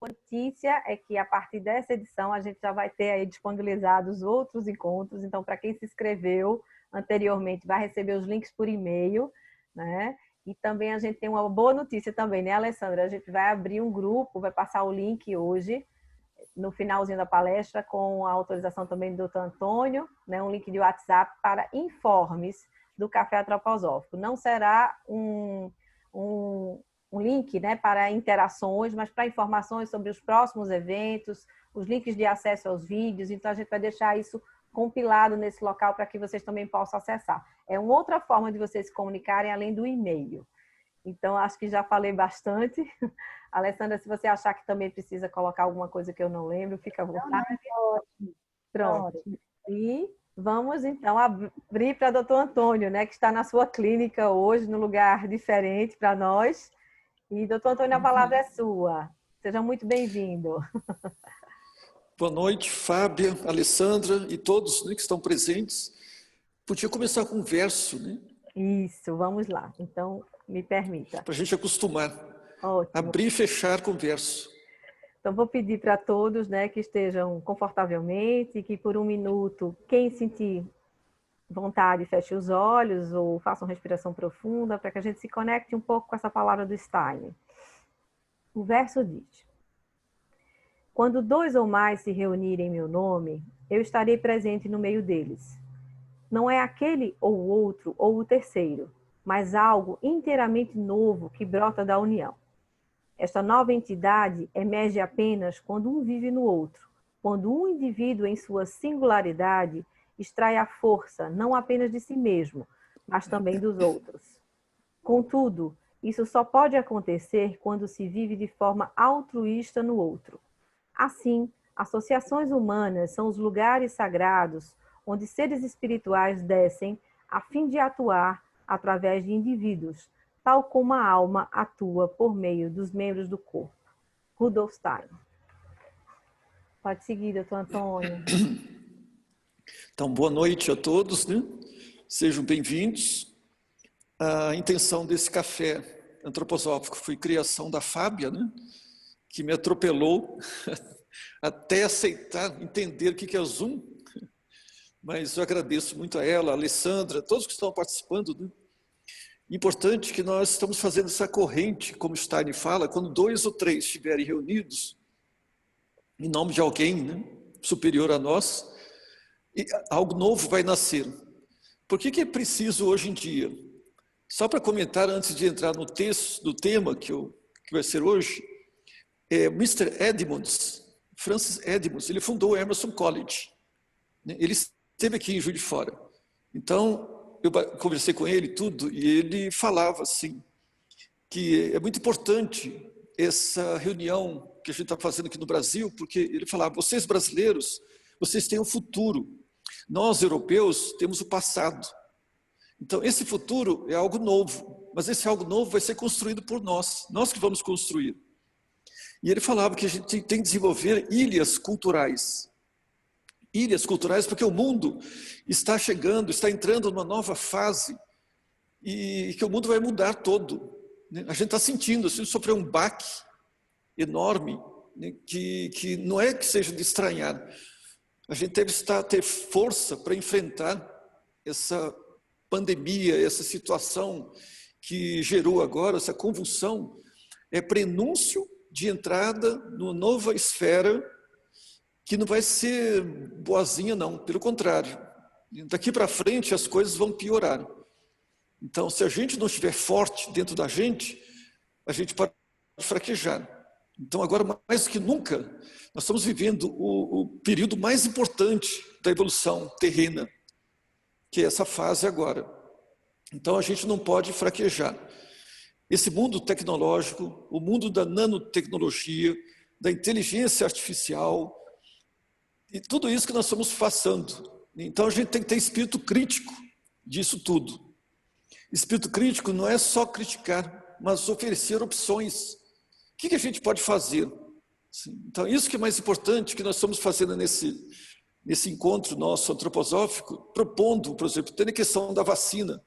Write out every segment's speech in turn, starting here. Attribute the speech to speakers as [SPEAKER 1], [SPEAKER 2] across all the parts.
[SPEAKER 1] notícia é que a partir dessa edição a gente já vai ter aí disponibilizados outros encontros, então para quem se inscreveu anteriormente vai receber os links por e-mail, né? E também a gente tem uma boa notícia também, né, Alessandra? A gente vai abrir um grupo, vai passar o link hoje, no finalzinho da palestra, com a autorização também do Dr. Antônio, né, um link de WhatsApp para informes do Café Antroposófico. Não será um link, né, para interações, mas para informações sobre os próximos eventos, os links de acesso aos vídeos. Então, a gente vai deixar isso compilado nesse local para que vocês também possam acessar. É uma outra forma de vocês se comunicarem além do e-mail. Então, acho que já falei bastante. Alessandra, se você achar que também precisa colocar alguma coisa que eu não lembro, fica à vontade.
[SPEAKER 2] Ótimo.
[SPEAKER 1] Pronto. Ótimo. E vamos, então, abrir para o doutor Antônio, né, que está na sua clínica hoje, num lugar diferente para nós. E, doutor Antônio, a palavra é sua. Seja muito bem-vindo.
[SPEAKER 3] Boa noite, Fábia, Alessandra e todos, né, que estão presentes. Podia começar com um verso, né?
[SPEAKER 1] Isso, vamos lá. Então, me permita.
[SPEAKER 3] Para a gente acostumar.
[SPEAKER 1] Ótimo.
[SPEAKER 3] Abrir e fechar com verso.
[SPEAKER 1] Então, vou pedir para todos, né, que estejam confortavelmente, que por um minuto, quem sentir vontade, feche os olhos ou faça uma respiração profunda para que a gente se conecte um pouco com essa palavra do Steiner. O verso diz: quando 2 ou mais se reunirem em meu nome, eu estarei presente no meio deles. Não é aquele ou o outro ou o terceiro, mas algo inteiramente novo que brota da união. Esta nova entidade emerge apenas quando um vive no outro, quando um indivíduo em sua singularidade extrai a força não apenas de si mesmo, mas também dos outros. Contudo, isso só pode acontecer quando se vive de forma altruísta no outro. Assim, associações humanas são os lugares sagrados onde seres espirituais descem a fim de atuar através de indivíduos, tal como a alma atua por meio dos membros do corpo. Rudolf Steiner. Pode seguir, doutor Antônio.
[SPEAKER 3] Então, boa noite a todos, né? Sejam bem-vindos. A intenção desse café antroposófico foi criação da Fábia, né? Que me atropelou até aceitar, entender o que é Zoom. Mas eu agradeço muito a ela, a Alessandra, todos que estão participando, né? Importante que nós estamos fazendo essa corrente, como Steiner fala, quando 2 ou 3 estiverem reunidos, em nome de alguém, né, superior a nós, e algo novo vai nascer. Por que é preciso hoje em dia? Só para comentar, antes de entrar no texto, do tema que vai ser hoje, Mr. Edmonds, Francis Edmonds, ele fundou o Emerson College. Né, ele esteve aqui em Juiz de Fora. Então, eu conversei com ele tudo e ele falava assim, que é muito importante essa reunião que a gente está fazendo aqui no Brasil, porque ele falava, vocês brasileiros, vocês têm um futuro, nós europeus temos o passado. Então esse futuro é algo novo, mas esse algo novo vai ser construído por nós que vamos construir. E ele falava que a gente tem que desenvolver ilhas culturais, porque o mundo está chegando, está entrando numa nova fase e que o mundo vai mudar todo. Né? A gente está sentindo, assim, sofreu um baque enorme, né? que não é que seja de estranhar. A gente deve ter força para enfrentar essa pandemia, essa situação que gerou agora, essa convulsão, é prenúncio de entrada numa nova esfera que não vai ser boazinha, não, pelo contrário. Daqui para frente as coisas vão piorar. Então, se a gente não estiver forte dentro da gente, a gente pode fraquejar. Então, agora mais do que nunca, nós estamos vivendo o período mais importante da evolução terrena, que é essa fase agora. Então, a gente não pode fraquejar. Esse mundo tecnológico, o mundo da nanotecnologia, da inteligência artificial, e tudo isso que nós estamos passando. Então, a gente tem que ter espírito crítico disso tudo. Espírito crítico não é só criticar, mas oferecer opções. O que a gente pode fazer? Então, isso que é mais importante que nós estamos fazendo nesse encontro nosso antroposófico, propondo, por exemplo, tendo a questão da vacina.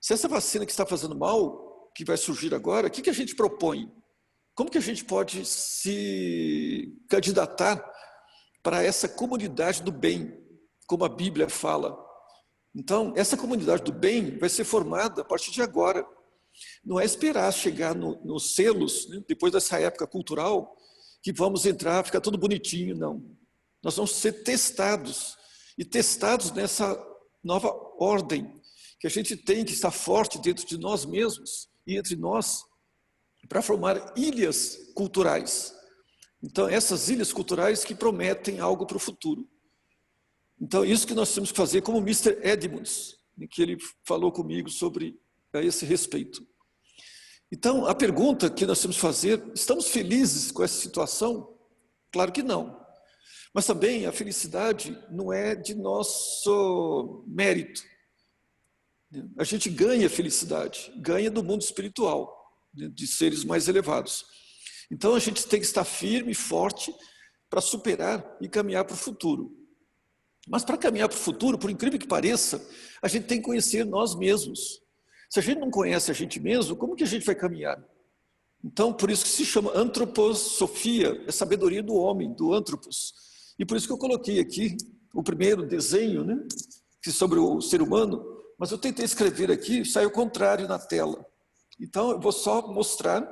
[SPEAKER 3] Se essa vacina que está fazendo mal, que vai surgir agora, o que a gente propõe? como que a gente pode se candidatar para essa comunidade do bem, como a Bíblia fala. Então, essa comunidade do bem vai ser formada a partir de agora. Não é esperar chegar nos selos, né, depois dessa época cultural, que vamos entrar, ficar tudo bonitinho, não. Nós vamos ser testados, e testados nessa nova ordem, que a gente tem que estar forte dentro de nós mesmos e entre nós, para formar ilhas culturais. Então, essas ilhas culturais que prometem algo para o futuro. Então, isso que nós temos que fazer, como o Mr. Edmunds, que ele falou comigo sobre a esse respeito. Então, a pergunta que nós temos que fazer, estamos felizes com essa situação? Claro que não. Mas também a felicidade não é de nosso mérito. A gente ganha felicidade, ganha do mundo espiritual, de seres mais elevados. Então, a gente tem que estar firme e forte para superar e caminhar para o futuro. Mas para caminhar para o futuro, por incrível que pareça, a gente tem que conhecer nós mesmos. Se a gente não conhece a gente mesmo, como que a gente vai caminhar? Então, por isso que se chama antroposofia, é sabedoria do homem, do antropos. E por isso que eu coloquei aqui o primeiro desenho, né, sobre o ser humano, mas eu tentei escrever aqui, sai ao contrário na tela. Então, eu vou só mostrar.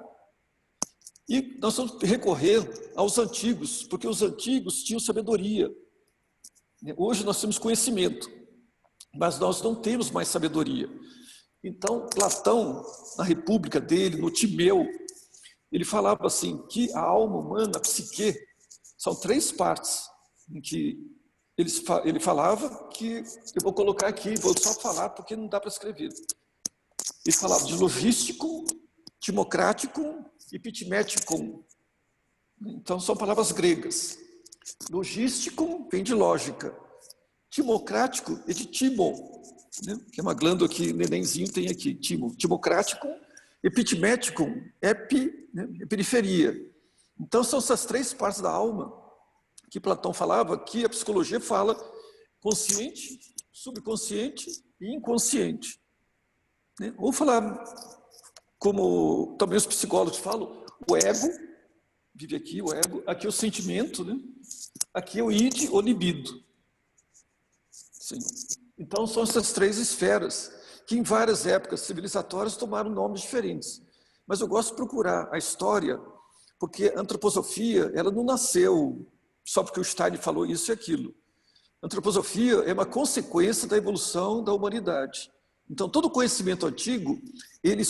[SPEAKER 3] E nós vamos recorrer aos antigos, porque os antigos tinham sabedoria. Hoje nós temos conhecimento, mas nós não temos mais sabedoria. Então, Platão, na República dele, no Timeu, ele falava assim, que a alma humana, a psique, são 3 partes, em que ele falava que, eu vou colocar aqui, vou só falar porque não dá para escrever. Ele falava de logístico, timocrático e pitmético. Então, são palavras gregas. Logístico vem de lógica. Timocrático é de timo, né? Que é uma glândula que o nenenzinho tem aqui, timo. Timocrático, epitimético, né? É periferia. Então, são essas 3 partes da alma que Platão falava, que a psicologia fala consciente, subconsciente e inconsciente. Né? Ou falar, como também os psicólogos falam, o ego, vive aqui o ego, aqui o sentimento, né? Aqui é o id, o libido. Sim. Então, são essas 3 esferas que em várias épocas civilizatórias tomaram nomes diferentes. Mas eu gosto de procurar a história, porque a antroposofia, ela não nasceu só porque o Stein falou isso e aquilo. A antroposofia é uma consequência da evolução da humanidade. Então, todo conhecimento antigo, ele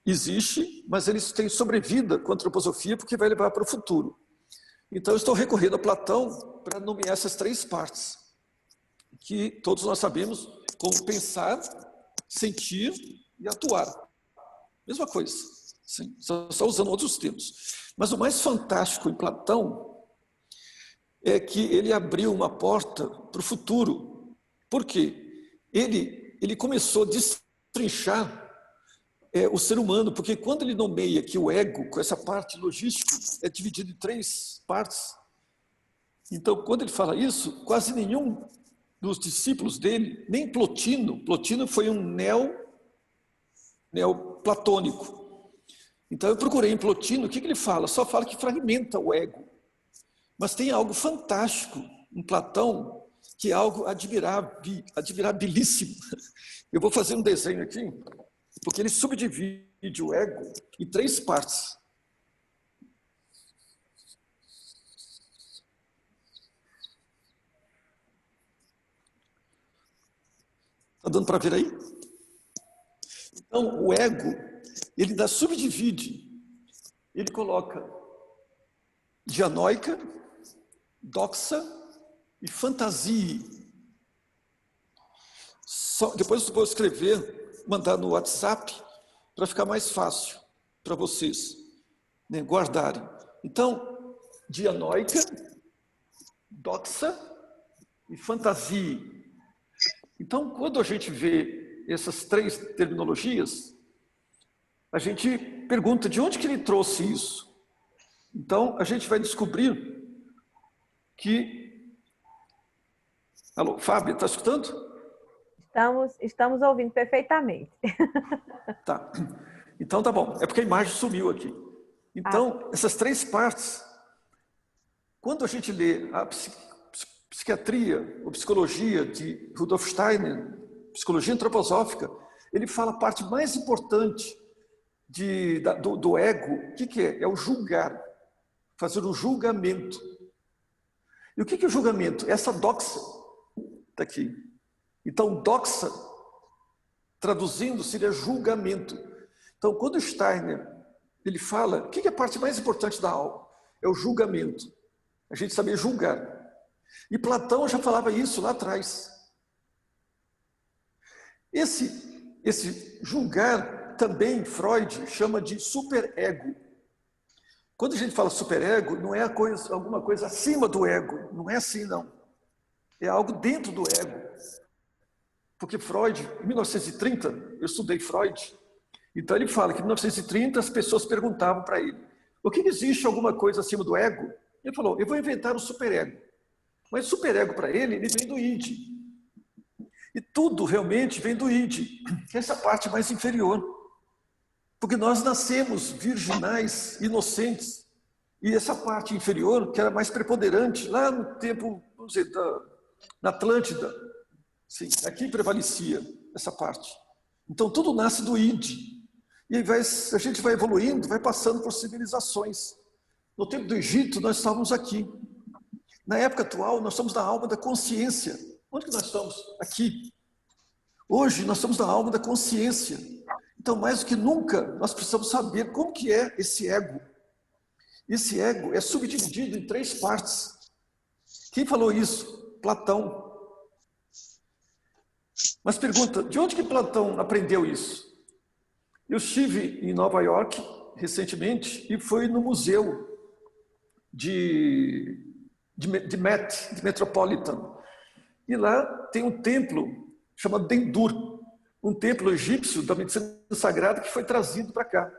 [SPEAKER 3] existe, mas ele tem sobrevida com a antroposofia porque vai levar para o futuro. Então, eu estou recorrendo a Platão para nomear essas 3 partes, que todos nós sabemos como pensar, sentir e atuar. Mesma coisa, sim, só usando outros termos. Mas o mais fantástico em Platão é que ele abriu uma porta para o futuro. Por quê? Ele começou a destrinchar o ser humano, porque quando ele nomeia que o ego, com essa parte logística, é dividido em 3 partes. Então, quando ele fala isso, quase nenhum dos discípulos dele, nem Plotino foi um neoplatônico. Então, eu procurei em Plotino, o que ele fala? Só fala que fragmenta o ego. Mas tem algo fantástico em Platão, que é algo admirabilíssimo. Eu vou fazer um desenho aqui, porque ele subdivide o ego em 3 partes. Está dando para ver aí? Então, o ego, ele ainda subdivide. Ele coloca dianoica, doxa e fantasia. Depois eu vou escrever, mandar no WhatsApp, para ficar mais fácil para vocês, né, guardarem. Então, dianoica, doxa e fantasia. Então, quando a gente vê essas 3 terminologias, a gente pergunta de onde que ele trouxe isso. Então, a gente vai descobrir que... Alô, Fábio, está escutando?
[SPEAKER 1] Estamos ouvindo perfeitamente.
[SPEAKER 3] Tá. Então, tá bom. É porque a imagem sumiu aqui. Então, essas três partes, quando a gente lê a psiquiatria ou psicologia de Rudolf Steiner, psicologia antroposófica, ele fala a parte mais importante do ego. O que é? É o julgar, fazer o julgamento. E o que é o julgamento? Essa doxa está aqui. Então, doxa, traduzindo, seria julgamento. Então, quando Steiner ele fala, o que é a parte mais importante da alma? É o julgamento. A gente saber julgar. E Platão já falava isso lá atrás. Esse julgar também Freud chama de superego. Quando a gente fala superego, não é alguma coisa acima do ego. Não é assim, não. É algo dentro do ego. Porque Freud, em 1930, eu estudei Freud, então ele fala que em 1930 as pessoas perguntavam para ele: o que existe alguma coisa acima do ego? Ele falou: eu vou inventar o superego. Mas o superego para ele vem do id. E tudo realmente vem do id, que é essa parte mais inferior. Porque nós nascemos virginais, inocentes. E essa parte inferior, que era mais preponderante, lá no tempo, vamos dizer, na Atlântida, sim, aqui prevalecia essa parte. Então tudo nasce do id. E aí a gente vai evoluindo, vai passando por civilizações. No tempo do Egito, nós estávamos aqui. Na época atual, nós estamos na alma da consciência. Onde que nós estamos? Aqui. Hoje, nós estamos na alma da consciência. Então, mais do que nunca, nós precisamos saber como que é esse ego. Esse ego é subdividido em três partes. Quem falou isso? Platão. Mas pergunta, de onde que Platão aprendeu isso? Eu estive em Nova York recentemente e fui no museu de Metropolitan. E lá tem um templo chamado Dendur, um templo egípcio da medicina sagrada que foi trazido para cá,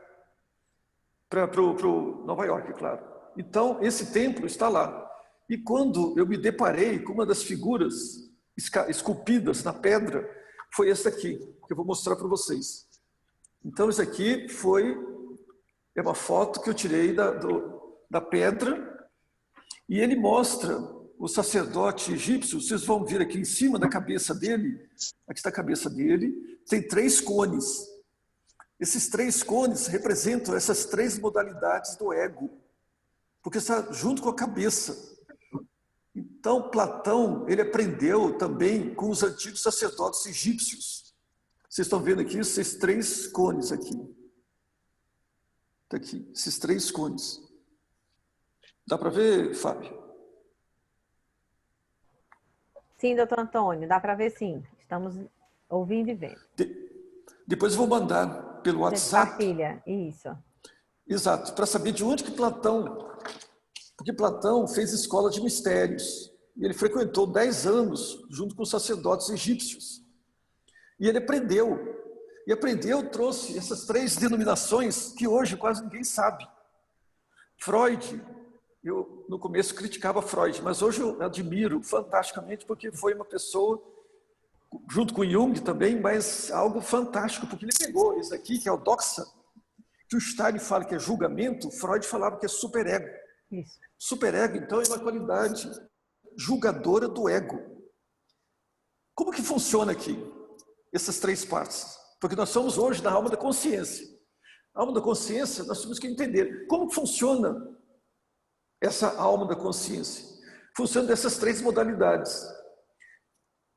[SPEAKER 3] para Nova York, claro. Então, esse templo está lá. E quando eu me deparei com uma das figuras esculpidas na pedra, foi essa aqui, que eu vou mostrar para vocês. Então, isso aqui é uma foto que eu tirei da pedra, e ele mostra o sacerdote egípcio. Vocês vão ver aqui em cima da cabeça dele, aqui está a cabeça dele, tem 3 cones. Esses 3 cones representam essas 3 modalidades do ego, porque está junto com a cabeça. Então, Platão, ele aprendeu também com os antigos sacerdotes egípcios. Vocês estão vendo aqui esses 3 cones aqui. Está aqui, esses 3 cones. Dá para ver, Fábio?
[SPEAKER 1] Sim, doutor Antônio, dá para ver sim. Estamos ouvindo e vendo.
[SPEAKER 3] Depois eu vou mandar pelo WhatsApp.
[SPEAKER 1] Compartilha, isso.
[SPEAKER 3] Exato, para saber de onde que Platão... Porque Platão fez escola de mistérios. E ele frequentou 10 anos junto com os sacerdotes egípcios. E ele aprendeu. E aprendeu, trouxe essas 3 denominações que hoje quase ninguém sabe. Freud, eu no começo criticava Freud, mas hoje eu admiro fantasticamente, porque foi uma pessoa, junto com Jung também, mas algo fantástico, porque ele pegou isso aqui, que é o doxa, que o Stein fala que é julgamento, Freud falava que é superego.
[SPEAKER 1] Isso.
[SPEAKER 3] Superego, então, é uma qualidade julgadora do ego. Como que funciona aqui, essas 3 partes? Porque nós somos hoje na alma da consciência. A alma da consciência, nós temos que entender como funciona essa alma da consciência. Funciona dessas 3 modalidades.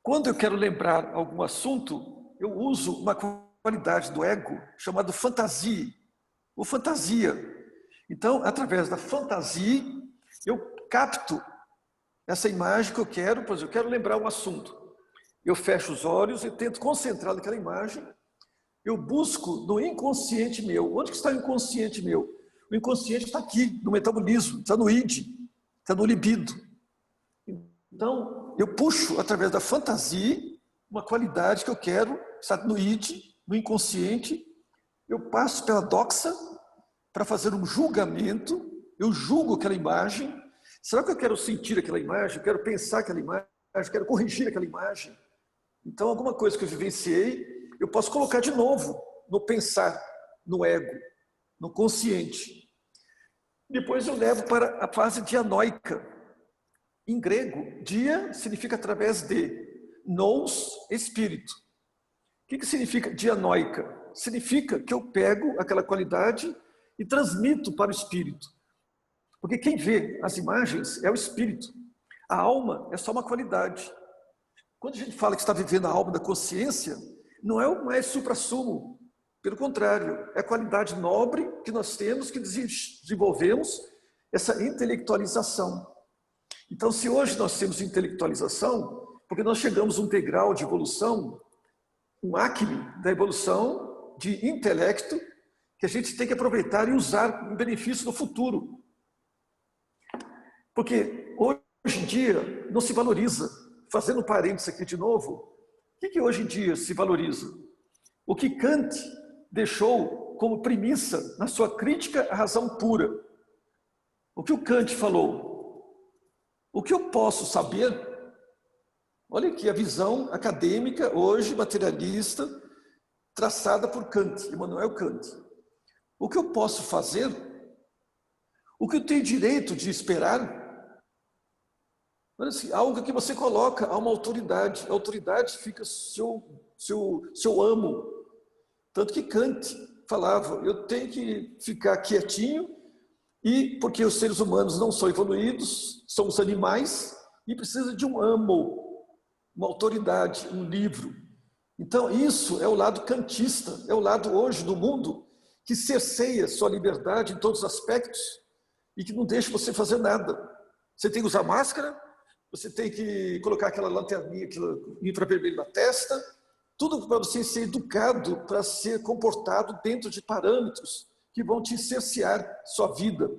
[SPEAKER 3] Quando eu quero lembrar algum assunto, eu uso uma qualidade do ego chamada fantasia, ou fantasia. Então, através da fantasia, eu capto essa imagem que eu quero, pois eu quero lembrar um assunto. Eu fecho os olhos e tento concentrar naquela imagem. Eu busco no inconsciente meu. Onde que está o inconsciente meu? O inconsciente está aqui, no metabolismo, está no id, está no libido. Então, eu puxo, através da fantasia, uma qualidade que eu quero, está no id, no inconsciente. Eu passo pela doxa para fazer um julgamento. Eu julgo aquela imagem. Será que eu quero sentir aquela imagem? Eu quero pensar aquela imagem? Eu quero corrigir aquela imagem? Então, alguma coisa que eu vivenciei, eu posso colocar de novo no pensar, no ego, no consciente. Depois eu levo para a fase dianoica. Em grego, dia significa através de, nous, espírito. O que significa dianoica? Significa que eu pego aquela qualidade e transmito para o espírito. Porque quem vê as imagens é o espírito. A alma é só uma qualidade. Quando a gente fala que está vivendo a alma da consciência, não é o mais suprassumo. Pelo contrário, é a qualidade nobre que nós temos, que desenvolvemos essa intelectualização. Então, se hoje nós temos intelectualização, porque nós chegamos a um degrau de evolução, um acme da evolução de intelecto, que a gente tem que aproveitar e usar em benefício do futuro. Porque hoje em dia não se valoriza. Fazendo um parênteses aqui de novo, o que hoje em dia se valoriza? O que Kant deixou como premissa na sua crítica à razão pura. O que o Kant falou? O que eu posso saber? Olha aqui a visão acadêmica, hoje materialista, traçada por Kant, Immanuel Kant. O que eu posso fazer? O que eu tenho direito de esperar? Olha assim, algo que você coloca a uma autoridade. A autoridade fica seu amo. Tanto que Kant falava, eu tenho que ficar quietinho, e porque os seres humanos não são evoluídos, somos animais, e precisa de um amo, uma autoridade, um livro. Então isso é o lado kantista, é o lado hoje do mundo que cerceia sua liberdade em todos os aspectos e que não deixa você fazer nada. Você tem que usar máscara, você tem que colocar aquela lanterninha, aquele infravermelho na testa, tudo para você ser educado, para ser comportado dentro de parâmetros que vão te cercear sua vida.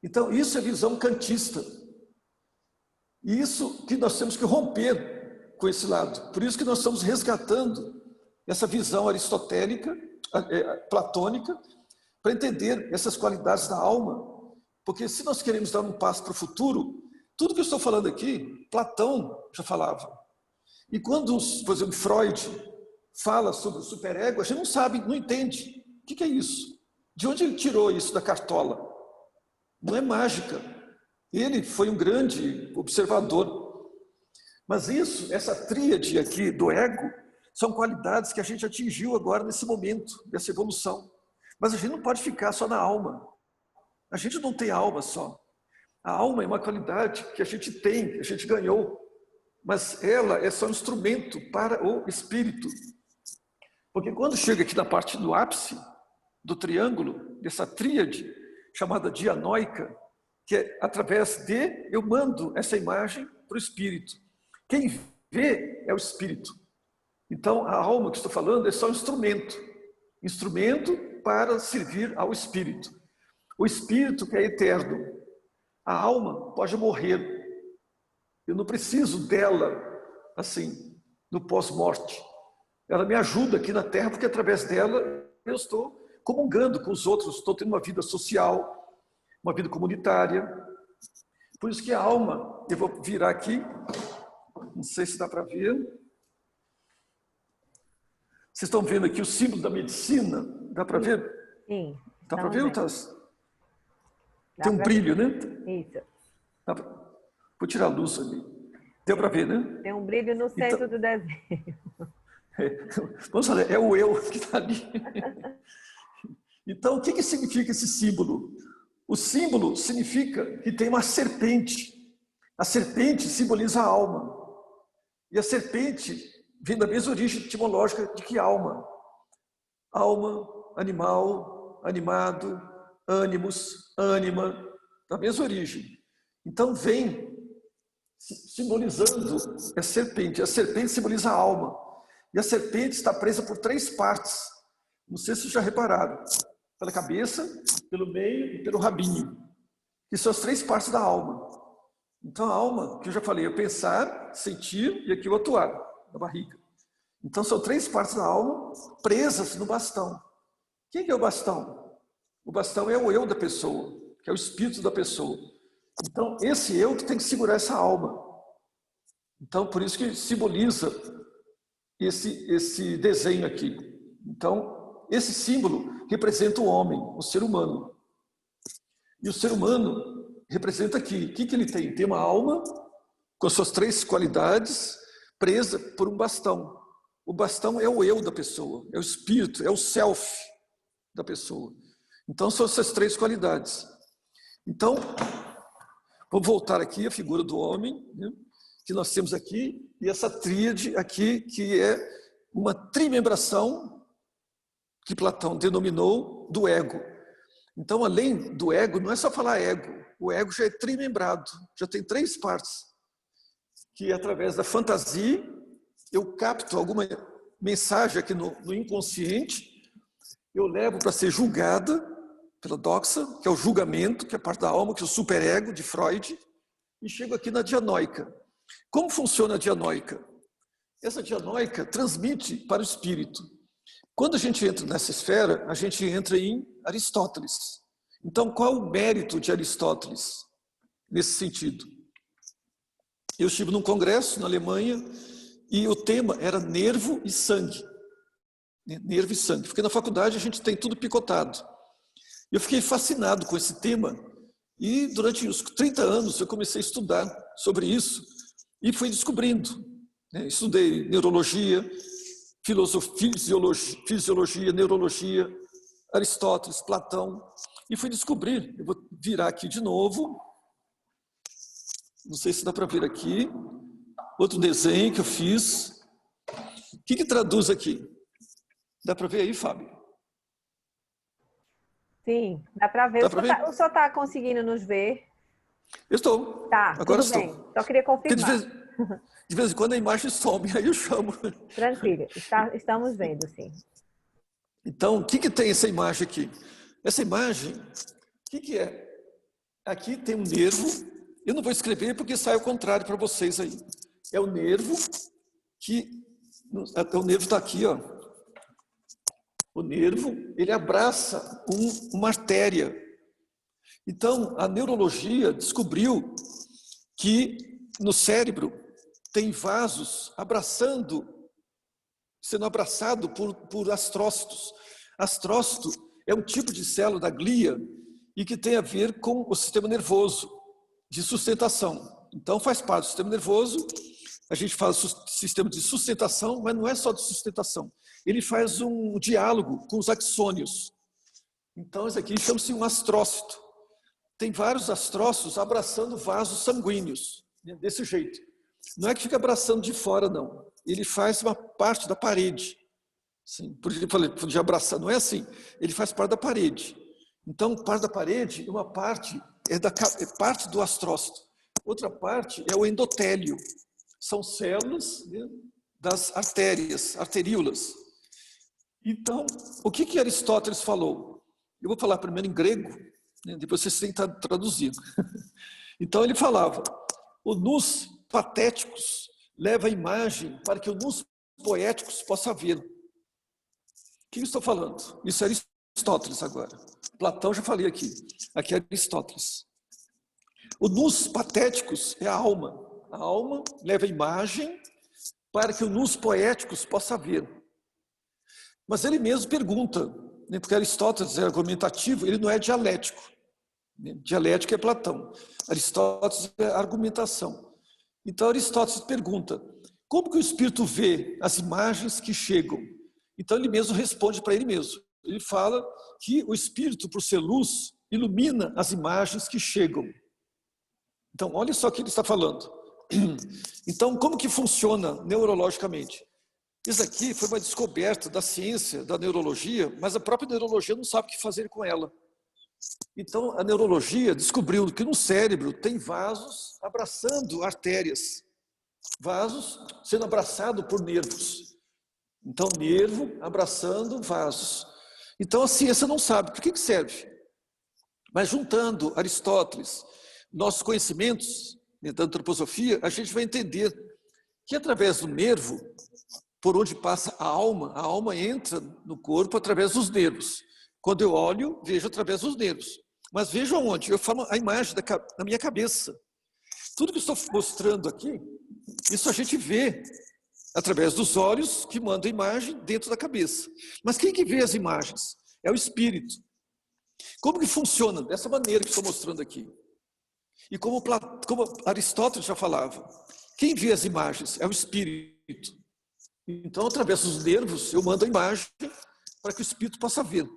[SPEAKER 3] Então, isso é visão kantista. E isso que nós temos que romper com esse lado. Por isso que nós estamos resgatando essa visão aristotélica, platônica, para entender essas qualidades da alma. Porque se nós queremos dar um passo para o futuro, tudo que eu estou falando aqui, Platão já falava. E quando, por exemplo, Freud fala sobre o superego, a gente não sabe, não entende. O que é isso? De onde ele tirou isso da cartola? Não é mágica. Ele foi um grande observador. Mas isso, essa tríade aqui do ego, são qualidades que a gente atingiu agora nesse momento, dessa evolução. Mas a gente não pode ficar só na alma. A gente não tem alma só. A alma é uma qualidade que a gente tem, que a gente ganhou. Mas ela é só um instrumento para o espírito. Porque quando chega aqui na parte do ápice, do triângulo, dessa tríade, chamada dianoica, que é através de, eu mando essa imagem para o espírito. Quem vê é o espírito. Então, a alma que estou falando é só um instrumento. Instrumento para servir ao espírito. O espírito que é eterno. A alma pode morrer. Eu não preciso dela, assim, no pós-morte. Ela me ajuda aqui na Terra, porque através dela eu estou comungando com os outros, estou tendo uma vida social, uma vida comunitária. Por isso que a alma, eu vou virar aqui, não sei se dá para ver. Vocês estão vendo aqui o símbolo da medicina? Dá para ver?
[SPEAKER 1] Sim.
[SPEAKER 3] Dá para ver, Otávio?
[SPEAKER 1] Dá
[SPEAKER 3] Tem um brilho,
[SPEAKER 1] ver.
[SPEAKER 3] né?
[SPEAKER 1] Isso.
[SPEAKER 3] Vou tirar a luz ali. Deu para ver, né?
[SPEAKER 1] Tem um brilho no centro do desenho.
[SPEAKER 3] Vamos falar, é o eu que está ali. Então, o que significa esse símbolo? O símbolo significa que tem uma serpente. A serpente simboliza a alma. E a serpente vem da mesma origem etimológica de que alma. Alma, animal, animado, ânimos, ânima, da mesma origem. Então vem simbolizando a serpente. A serpente simboliza a alma. E a serpente está presa por 3 partes. Não sei se vocês já repararam. Pela cabeça, pelo meio e pelo rabinho. Que são as 3 partes da alma. Então a alma, que eu já falei, é pensar, sentir e aqui o atuar, na barriga. Então são 3 partes da alma presas no bastão. Quem é o bastão? O bastão é o eu da pessoa, que é o espírito da pessoa. Então esse eu que tem que segurar essa alma. Então por isso que simboliza esse desenho aqui. Então esse símbolo representa o homem, o ser humano. E o ser humano representa aqui. O que ele tem? Tem uma alma com as suas 3 qualidades presa por um bastão. O bastão é o eu da pessoa, é o espírito, é o self da pessoa. Então, são essas 3 qualidades. Então, vamos voltar aqui à figura do homem, né, que nós temos aqui, e essa tríade aqui, que é uma trimembração que Platão denominou do ego. Então, além do ego, não é só falar ego, o ego já é trimembrado, já tem 3 partes, que através da fantasia, eu capto alguma mensagem aqui no inconsciente, eu levo para ser julgada pela doxa, que é o julgamento, que é a parte da alma, que é o superego de Freud, e chego aqui na dianóica. Como funciona a dianóica? Essa dianóica transmite para o espírito. Quando a gente entra nessa esfera, a gente entra em Aristóteles. Então, qual o mérito de Aristóteles nesse sentido? Eu estive num congresso na Alemanha e o tema era nervo e sangue. Nervo e sangue. Porque na faculdade a gente tem tudo picotado. Eu fiquei fascinado com esse tema e durante os 30 anos eu comecei a estudar sobre isso e fui descobrindo. Estudei neurologia, fisiologia, neurologia, Aristóteles, Platão, e fui descobrir. Eu vou virar aqui de novo. Não sei se dá para ver aqui. Outro desenho que eu fiz. O que traduz aqui? Dá para ver aí, Fábio?
[SPEAKER 1] Sim, dá para ver.
[SPEAKER 3] Dá para ver?
[SPEAKER 1] O senhor está conseguindo nos ver?
[SPEAKER 3] Eu estou.
[SPEAKER 1] Tá,
[SPEAKER 3] Agora
[SPEAKER 1] tudo
[SPEAKER 3] estou.
[SPEAKER 1] bem. Só queria confirmar.
[SPEAKER 3] De vez em quando a imagem some, aí eu chamo.
[SPEAKER 1] Tranquilo, estamos vendo, sim.
[SPEAKER 3] Então, o que tem essa imagem aqui? Essa imagem, o que é? Aqui tem um nervo, eu não vou escrever porque sai ao contrário para vocês aí. É o nervo o nervo está aqui, ó. O nervo, ele abraça uma artéria. Então, a neurologia descobriu que no cérebro tem vasos sendo abraçado por astrócitos. Astrócito é um tipo de célula da glia e que tem a ver com o sistema nervoso de sustentação. Então, faz parte do sistema nervoso. A gente fala sistema de sustentação, mas não é só de sustentação. Ele faz um diálogo com os axônios. Então, isso aqui chama-se um astrócito. Tem vários astrócitos abraçando vasos sanguíneos, desse jeito. Não é que fica abraçando de fora, não. Ele faz uma parte da parede. Sim, por isso eu falei de abraçar, não é assim. Ele faz parte da parede. Então, parte da parede, uma parte é parte do astrócito. Outra parte é o endotélio. São células, né, das artérias, arteríolas. Então, o que Aristóteles falou? Eu vou falar primeiro em grego, né, depois vocês tentam traduzir. Então, ele falava, o nus patéticos leva a imagem para que o nus poéticos possa ver. O que eu estou falando? Isso é Aristóteles agora. Platão já falei aqui. Aqui é Aristóteles. O nus patéticos é a alma. A alma leva a imagem para que o nus poéticos possa ver. Mas ele mesmo pergunta, né, porque Aristóteles é argumentativo, ele não é dialético. Dialético é Platão. Aristóteles é argumentação. Então Aristóteles pergunta, como que o espírito vê as imagens que chegam? Então ele mesmo responde para ele mesmo. Ele fala que o espírito, por ser luz, ilumina as imagens que chegam. Então, olha só o que ele está falando. Então, como que funciona neurologicamente? Isso aqui foi uma descoberta da ciência, da neurologia, mas a própria neurologia não sabe o que fazer com ela. Então, a neurologia descobriu que no cérebro tem vasos abraçando artérias. Vasos sendo abraçados por nervos. Então, nervo abraçando vasos. Então, a ciência não sabe. Para que serve? Mas juntando Aristóteles, nossos conhecimentos da antroposofia, a gente vai entender que através do nervo, por onde passa a alma entra no corpo através dos nervos. Quando eu olho, vejo através dos nervos. Mas vejo aonde? Eu falo a imagem da minha cabeça. Tudo que eu estou mostrando aqui, isso a gente vê através dos olhos que mandam a imagem dentro da cabeça. Mas quem que vê as imagens? É o espírito. Como que funciona? Dessa maneira que estou mostrando aqui. E como Aristóteles já falava, quem vê as imagens é o espírito. Então, através dos nervos, eu mando a imagem para que o espírito possa ver.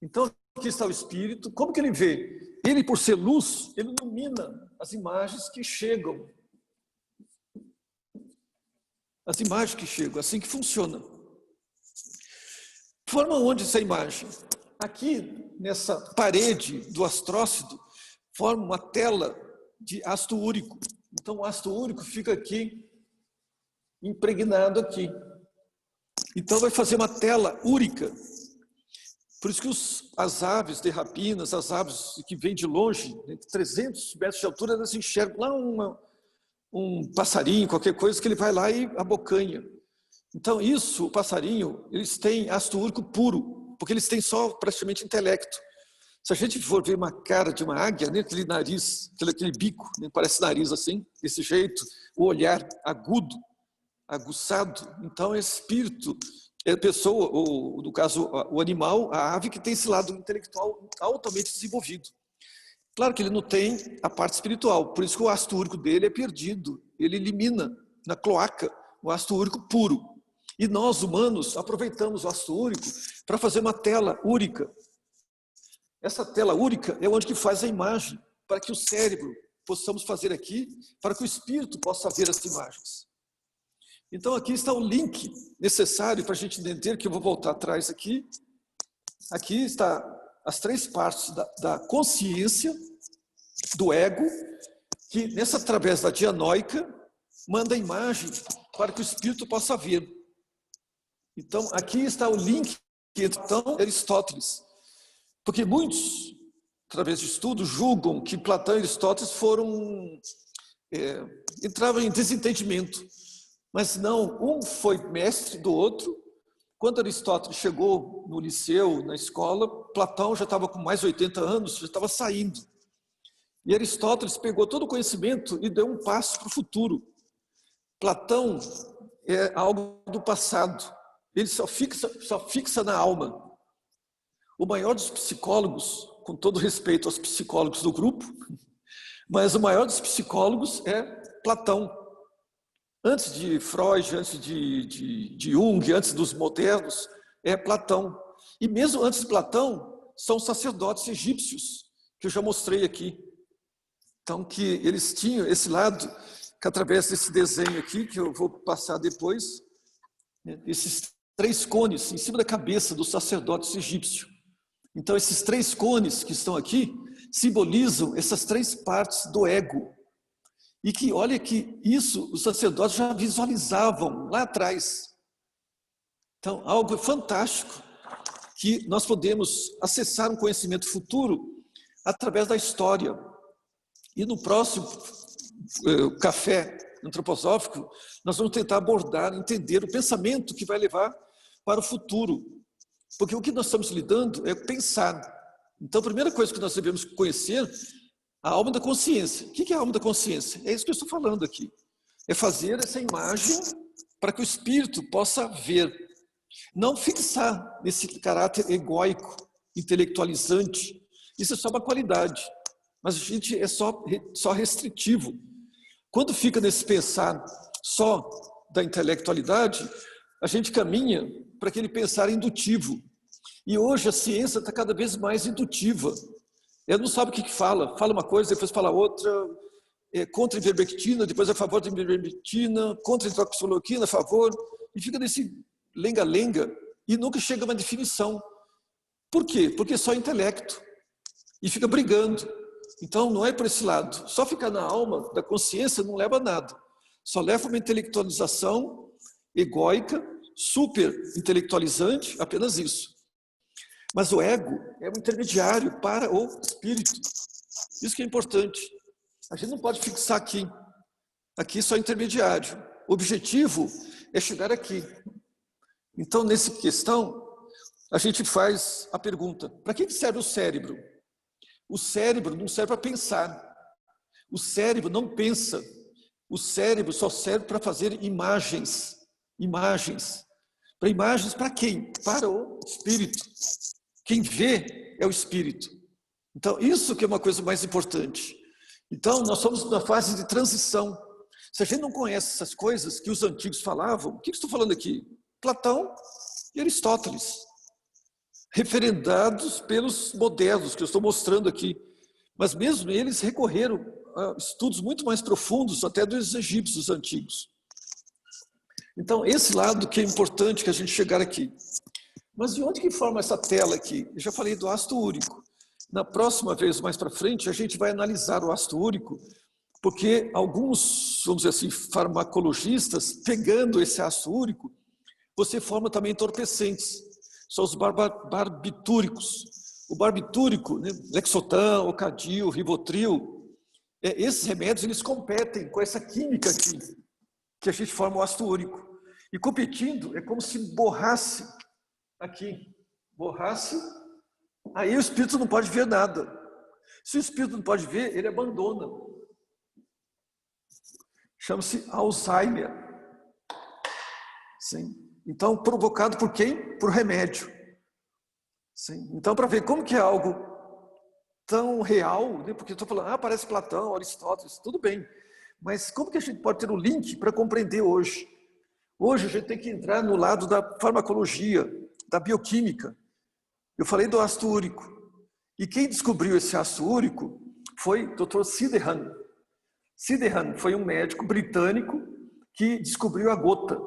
[SPEAKER 3] Então, aqui está o espírito. Como que ele vê? Ele, por ser luz, ele ilumina as imagens que chegam. As imagens que chegam, assim que funciona. Forma onde essa imagem? Aqui, nessa parede do astrócito, forma uma tela de ácido úrico. Então, o ácido úrico fica aqui, impregnado aqui. Então, vai fazer uma tela úrica. Por isso que as aves de rapinas, as aves que vêm de longe, entre 300 metros de altura, elas enxergam lá um passarinho, qualquer coisa, que ele vai lá e abocanha. Então, o passarinho, eles têm ácido úrico puro, porque eles têm só praticamente intelecto. Se a gente for ver uma cara de uma águia, né, aquele nariz, aquele bico, né, parece nariz assim, desse jeito, o olhar agudo, aguçado, então é espírito, é a pessoa, ou no caso o animal, a ave que tem esse lado intelectual altamente desenvolvido. Claro que ele não tem a parte espiritual, por isso que o ácido úrico dele é perdido, ele elimina na cloaca o ácido úrico puro. E nós, humanos, aproveitamos o ácido úrico para fazer uma tela úrica. Essa tela úrica é onde que faz a imagem, para que o cérebro possamos fazer aqui, para que o espírito possa ver as imagens. Então, aqui está o link necessário para a gente entender, que eu vou voltar atrás aqui. Aqui está as 3 partes da consciência, do ego, que, através da dianóica, manda a imagem para que o espírito possa ver. Então, aqui está o link entre Aristóteles. Porque muitos, através de estudos, julgam que Platão e Aristóteles entravam em desentendimento. Mas não, um foi mestre do outro. Quando Aristóteles chegou no liceu, na escola, Platão já estava com mais de 80 anos, já estava saindo. E Aristóteles pegou todo o conhecimento e deu um passo para o futuro. Platão é algo do passado, ele só fixa na alma. O maior dos psicólogos, com todo respeito aos psicólogos do grupo, mas o maior dos psicólogos é Platão. Antes de Freud, antes de Jung, antes dos modernos, é Platão. E mesmo antes de Platão, são sacerdotes egípcios, que eu já mostrei aqui. Então, que eles tinham esse lado, que através desse desenho aqui, que eu vou passar depois, esses 3 cones em cima da cabeça dos sacerdotes egípcios. Então, esses 3 cones que estão aqui simbolizam essas 3 partes do ego. E que, olha que isso, os sacerdotes já visualizavam lá atrás. Então, algo fantástico, que nós podemos acessar um conhecimento futuro através da história. E no próximo café antroposófico, nós vamos tentar abordar, entender o pensamento que vai levar para o futuro. Porque o que nós estamos lidando é pensar. Então, a primeira coisa que nós devemos conhecer, a alma da consciência. O que é a alma da consciência? É isso que eu estou falando aqui. É fazer essa imagem para que o espírito possa ver. Não fixar nesse caráter egóico, intelectualizante. Isso é só uma qualidade. Mas a gente é só restritivo. Quando fica nesse pensar só da intelectualidade, a gente caminha para aquele pensar indutivo. E hoje a ciência está cada vez mais indutiva. Ela não sabe o que fala. Fala uma coisa, depois fala outra. É contra a ivermectina, depois é a favor da ivermectina, contra a hidroxicloroquina, a favor. E fica nesse lenga-lenga e nunca chega a uma definição. Por quê? Porque é só intelecto. E fica brigando. Então, não é por esse lado. Só ficar na alma da consciência não leva a nada. Só leva uma intelectualização egóica, super intelectualizante, apenas isso. Mas o ego é um intermediário para o espírito. Isso que é importante. A gente não pode fixar aqui. Aqui só é intermediário. O objetivo é chegar aqui. Então, nessa questão, a gente faz a pergunta: para que serve o cérebro? O cérebro não serve para pensar. O cérebro não pensa. O cérebro só serve para fazer imagens. Imagens. Para imagens para quem? Para o espírito. Quem vê é o espírito. Então, isso que é uma coisa mais importante. Então, nós somos na fase de transição. Se a gente não conhece essas coisas que os antigos falavam, o que estou falando aqui? Platão e Aristóteles, referendados pelos modernos, que eu estou mostrando aqui. Mas mesmo eles recorreram a estudos muito mais profundos, até dos egípcios antigos. Então, esse lado que é importante que a gente chegar aqui. Mas de onde que forma essa tela aqui? Eu já falei do ácido úrico. Na próxima vez, mais para frente, a gente vai analisar o ácido úrico, porque alguns, vamos dizer assim, farmacologistas, pegando esse ácido úrico, você forma também entorpecentes, são os barbitúricos. O barbitúrico, né, Lexotan, Ocadil, Rivotril, esses remédios eles competem com essa química aqui, que a gente forma o ácido úrico. E competindo é como se borrasse aqui, borrasse, aí o espírito não pode ver nada. Se o espírito não pode ver, ele abandona. Chama-se Alzheimer. Sim. Então, provocado por quem? Por remédio. Sim. Então, para ver como que é algo tão real, né? Porque estou falando, parece Platão, Aristóteles, tudo bem. Mas como que a gente pode ter um link para compreender hoje? Hoje a gente tem que entrar no lado da farmacologia, da bioquímica. Eu falei do ácido úrico. E quem descobriu esse ácido úrico foi o Dr. Sydenham. Sydenham foi um médico britânico que descobriu a gota.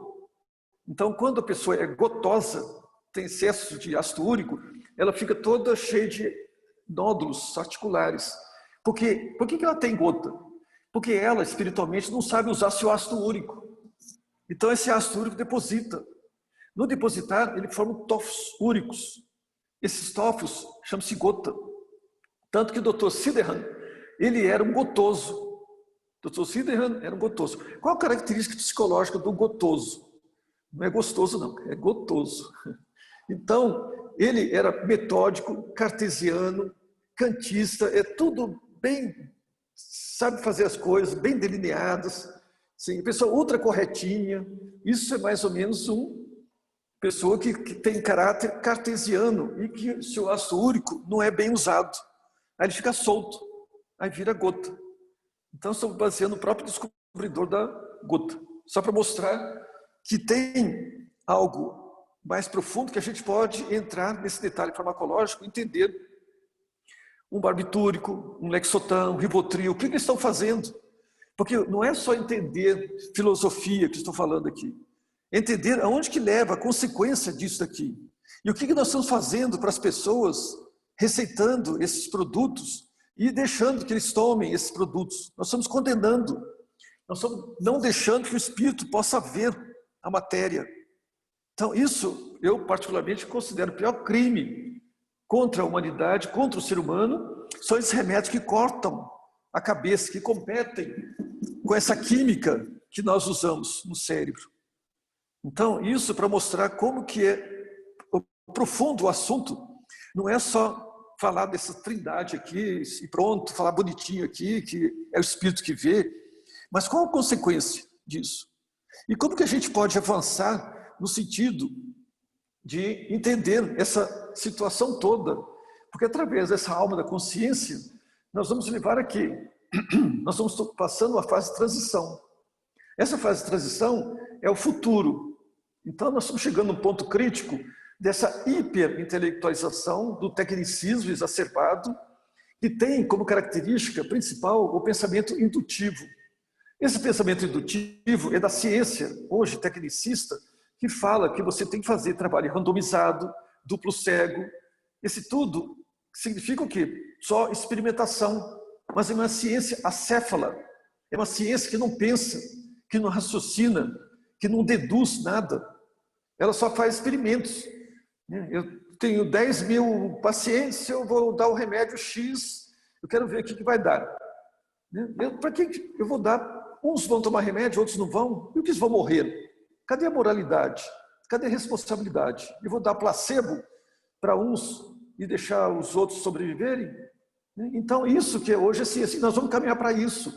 [SPEAKER 3] Então, quando a pessoa é gotosa, tem excesso de ácido úrico, ela fica toda cheia de nódulos articulares. Por que ela tem gota? Porque ela, espiritualmente, não sabe usar seu ácido úrico. Então, esse ácido úrico deposita. No depositar, ele forma tofos úricos. Esses tofos chamam-se gota. Tanto que o Dr. Sydenham, ele era um gotoso. Dr. Sydenham era um gotoso. Qual a característica psicológica do gotoso? Não é gostoso, não, é gotoso. Então, ele era metódico, cartesiano, kantista, é tudo bem, sabe fazer as coisas, bem delineadas, sim, pessoa ultra corretinha. Isso é mais ou menos uma pessoa que tem caráter cartesiano e que o seu ácido úrico não é bem usado. Aí ele fica solto, aí vira gota. Então, estou baseando no próprio descobridor da gota, só para mostrar que tem algo mais profundo que a gente pode entrar nesse detalhe farmacológico, entender um barbitúrico, um Lexotan, um Rivotril, o que eles estão fazendo. Porque não é só entender filosofia que estou falando aqui, é entender aonde que leva a consequência disso daqui. E o que nós estamos fazendo para as pessoas receitando esses produtos e deixando que eles tomem esses produtos. Nós estamos condenando, nós estamos não deixando que o espírito possa ver a matéria. Então, isso eu particularmente considero o pior crime contra a humanidade, contra o ser humano, são esses remédios que cortam a cabeça, que competem com essa química que nós usamos no cérebro. Então, isso para mostrar como que é profundo o assunto, não é só falar dessa trindade aqui e pronto, falar bonitinho aqui, que é o espírito que vê, mas qual a consequência disso? E como que a gente pode avançar no sentido de entender essa situação toda? Porque através dessa alma da consciência, nós vamos levar aqui, nós estamos passando uma fase de transição. Essa fase de transição é o futuro. Então nós estamos chegando num ponto crítico dessa hiperintelectualização, do tecnicismo exacerbado, que tem como característica principal o pensamento indutivo. Esse pensamento indutivo é da ciência, hoje tecnicista, que fala que você tem que fazer trabalho randomizado, duplo cego. Esse tudo significa o quê? Só experimentação. Mas é uma ciência acéfala, é uma ciência que não pensa, que não raciocina, que não deduz nada. Ela só faz experimentos. Eu tenho 10 mil pacientes, eu vou dar o remédio X, eu quero ver o que vai dar. Para que eu vou dar? Uns vão tomar remédio, outros não vão, e os que vão morrer? Cadê a moralidade? Cadê a responsabilidade? Eu vou dar placebo para uns e deixar os outros sobreviverem? Então, isso que hoje é ciência, nós vamos caminhar para isso.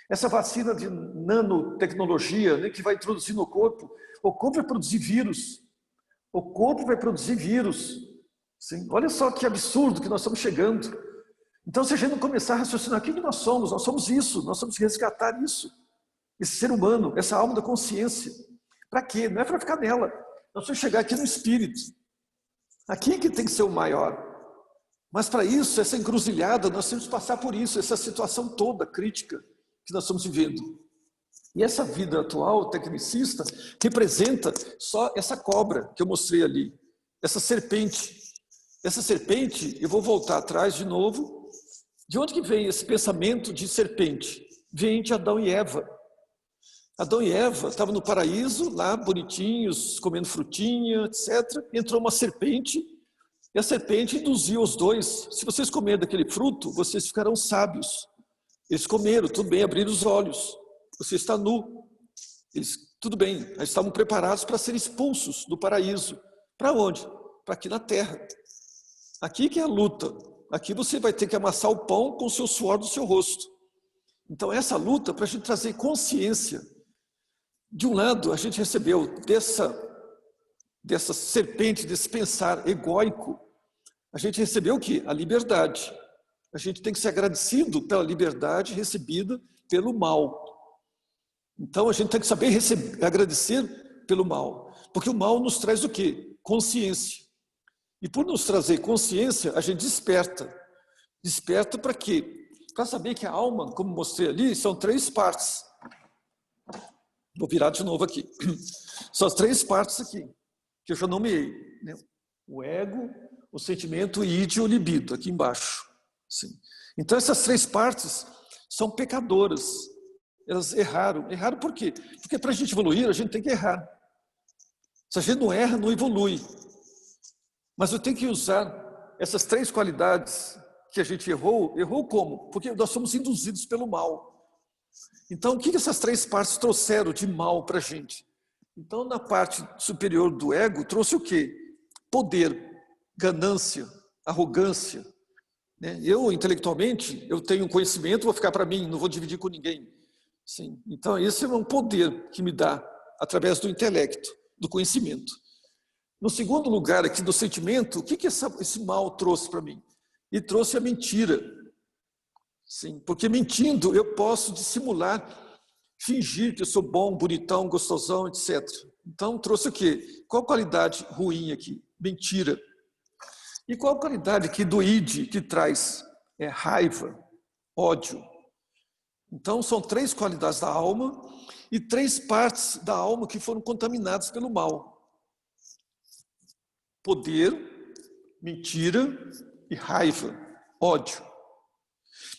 [SPEAKER 3] Essa vacina de nanotecnologia, que vai introduzir no corpo, o corpo vai produzir vírus. O corpo vai produzir vírus. Sim. Olha só que absurdo que nós estamos chegando. Então, se a gente não começar a raciocinar, o que nós somos? Nós somos isso, nós temos que resgatar isso. Esse ser humano, essa alma da consciência. Para quê? Não é para ficar nela. Nós precisamos chegar aqui no espírito. Aqui que tem que ser o maior. Mas para isso, essa encruzilhada, nós temos que passar por isso, essa situação toda crítica que nós estamos vivendo. E essa vida atual, tecnicista, representa só essa cobra que eu mostrei ali. Essa serpente. Essa serpente, eu vou voltar atrás de novo. De onde que vem esse pensamento de serpente? Vem de Adão e Eva. Adão e Eva estavam no paraíso, lá bonitinhos, comendo frutinha, etc. Entrou uma serpente, e a serpente induziu os dois. Se vocês comerem daquele fruto, vocês ficarão sábios. Eles comeram, tudo bem, abriram os olhos. Você está nu. Eles, tudo bem, eles estavam preparados para serem expulsos do paraíso. Para onde? Para aqui na terra. Aqui que é a luta. Aqui você vai ter que amassar o pão com o seu suor do seu rosto. Então essa luta para a gente trazer consciência. De um lado, a gente recebeu dessa serpente, desse pensar egóico, a gente recebeu o quê? A liberdade. A gente tem que ser agradecido pela liberdade recebida pelo mal. Então a gente tem que saber agradecer pelo mal. Porque o mal nos traz o quê? Consciência. E por nos trazer consciência, a gente desperta. Desperta para quê? Para saber que a alma, como mostrei ali, são 3 partes. Vou virar de novo aqui. São as 3 partes aqui, que eu já nomeei. Né? O ego, o sentimento, o id e o libido, aqui embaixo. Sim. Então essas 3 partes são pecadoras. Elas erraram. Erraram por quê? Porque para a gente evoluir, a gente tem que errar. Se a gente não erra, não evolui. Mas eu tenho que usar essas 3 qualidades que a gente errou. Errou como? Porque nós somos induzidos pelo mal. Então, o que essas 3 partes trouxeram de mal para a gente? Então, na parte superior do ego, trouxe o quê? Poder, ganância, arrogância. Né? Eu, intelectualmente, eu tenho um conhecimento, vou ficar para mim, não vou dividir com ninguém. Sim. Então, esse é um poder que me dá através do intelecto, do conhecimento. No segundo lugar, aqui do sentimento, o que esse mal trouxe para mim? E trouxe a mentira. Sim, porque mentindo eu posso dissimular, fingir que eu sou bom, bonitão, gostosão, etc. Então trouxe o quê? Qual qualidade ruim aqui? Mentira. E qual qualidade aqui do id que traz? É raiva, ódio. Então são 3 qualidades da alma e 3 partes da alma que foram contaminadas pelo mal. Poder, mentira e raiva, ódio.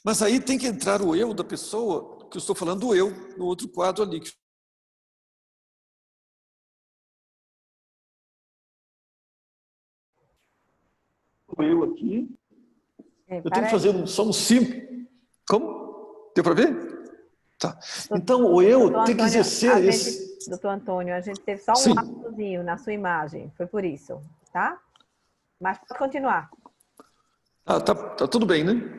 [SPEAKER 3] Mas aí tem que entrar o eu da pessoa, que eu estou falando do eu, no outro quadro ali. O eu aqui. Eu tenho que fazer um som simples. Como? Deu para ver? Tá. Então o eu tem que exercer esse...
[SPEAKER 1] Doutor Antônio, a gente teve só um lapsozinho na sua imagem, foi por isso, tá? Mas pode continuar.
[SPEAKER 3] Tá tudo bem, né?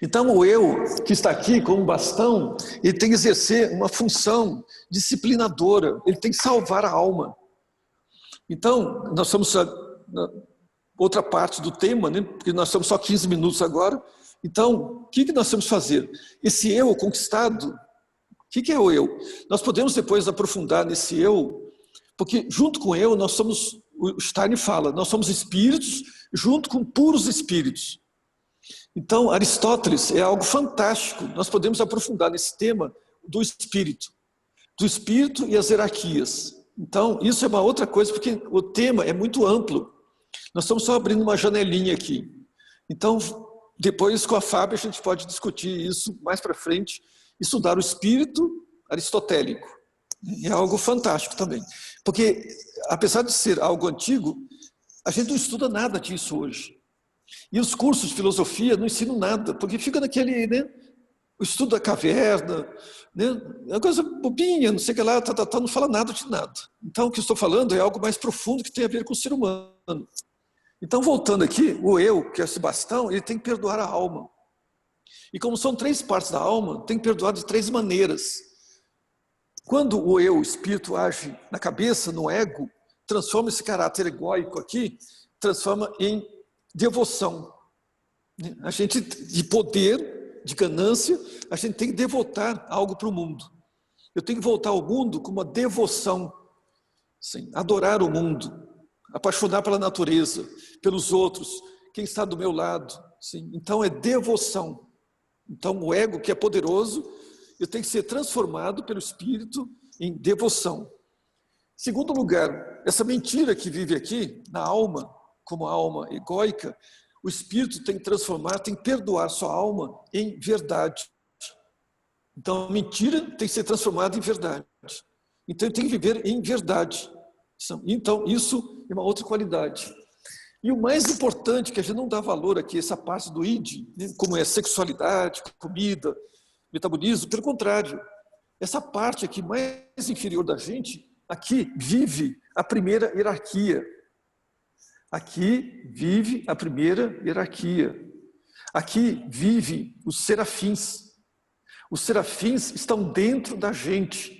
[SPEAKER 3] Então o eu que está aqui com um bastão, ele tem que exercer uma função disciplinadora, ele tem que salvar a alma. Então, nós somos na outra parte do tema, né? Porque nós estamos só 15 minutos agora. Então, o que nós temos que fazer? Esse eu conquistado, o que é o eu? Nós podemos depois aprofundar nesse eu, porque junto com o eu nós somos, o Steiner fala, nós somos espíritos junto com puros espíritos. Então, Aristóteles é algo fantástico. Nós podemos aprofundar nesse tema do espírito e as hierarquias. Então, isso é uma outra coisa, porque o tema é muito amplo. Nós estamos só abrindo uma janelinha aqui. Então, depois com a Fábio a gente pode discutir isso mais para frente, estudar o espírito aristotélico. É algo fantástico também. Porque, apesar de ser algo antigo, a gente não estuda nada disso hoje. E os cursos de filosofia não ensinam nada, porque fica naquele, né, o estudo da caverna, né, é uma coisa bobinha, não sei o que lá, não fala nada de nada. Então, o que eu estou falando é algo mais profundo que tem a ver com o ser humano. Então, voltando aqui, o eu, que é esse bastão, ele tem que perdoar a alma. E como são 3 partes da alma, tem que perdoar de 3 maneiras. Quando o eu, o espírito, age na cabeça, no ego, transforma esse caráter egóico aqui transforma em devoção. A gente, de poder, de ganância, a gente tem que devotar algo para o mundo. Eu tenho que voltar ao mundo com uma devoção, sim, adorar o mundo, apaixonar pela natureza, pelos outros, quem está do meu lado. Sim. Então é devoção. Então o ego, que é poderoso, eu tenho que ser transformado pelo Espírito em devoção. Segundo lugar, essa mentira que vive aqui, na alma, como a alma egóica, o Espírito tem que transformar, tem que perdoar sua alma em verdade. Então a mentira tem que ser transformada em verdade. Então eu tenho que viver em verdade. Então isso é uma outra qualidade. E o mais importante, que a gente não dá valor aqui, essa parte do id, né, como é sexualidade, comida, metabolismo, pelo contrário, essa parte aqui mais inferior da gente, aqui vive a primeira hierarquia. Aqui vive a primeira hierarquia. Aqui vive os serafins. Os serafins estão dentro da gente.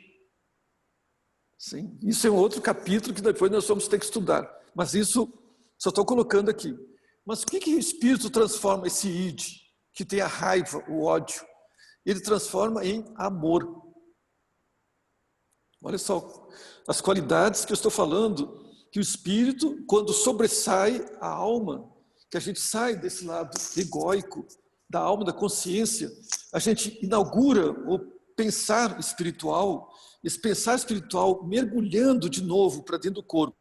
[SPEAKER 3] Sim, isso é um outro capítulo que depois nós vamos ter que estudar. Mas isso só estou colocando aqui. Mas o que o Espírito transforma esse id, que tem a raiva, o ódio? Ele transforma em amor. Olha só, as qualidades que eu estou falando, que o Espírito, quando sobressai a alma, que a gente sai desse lado egóico, da alma, da consciência, a gente inaugura o pensar espiritual, esse pensar espiritual mergulhando de novo para dentro do corpo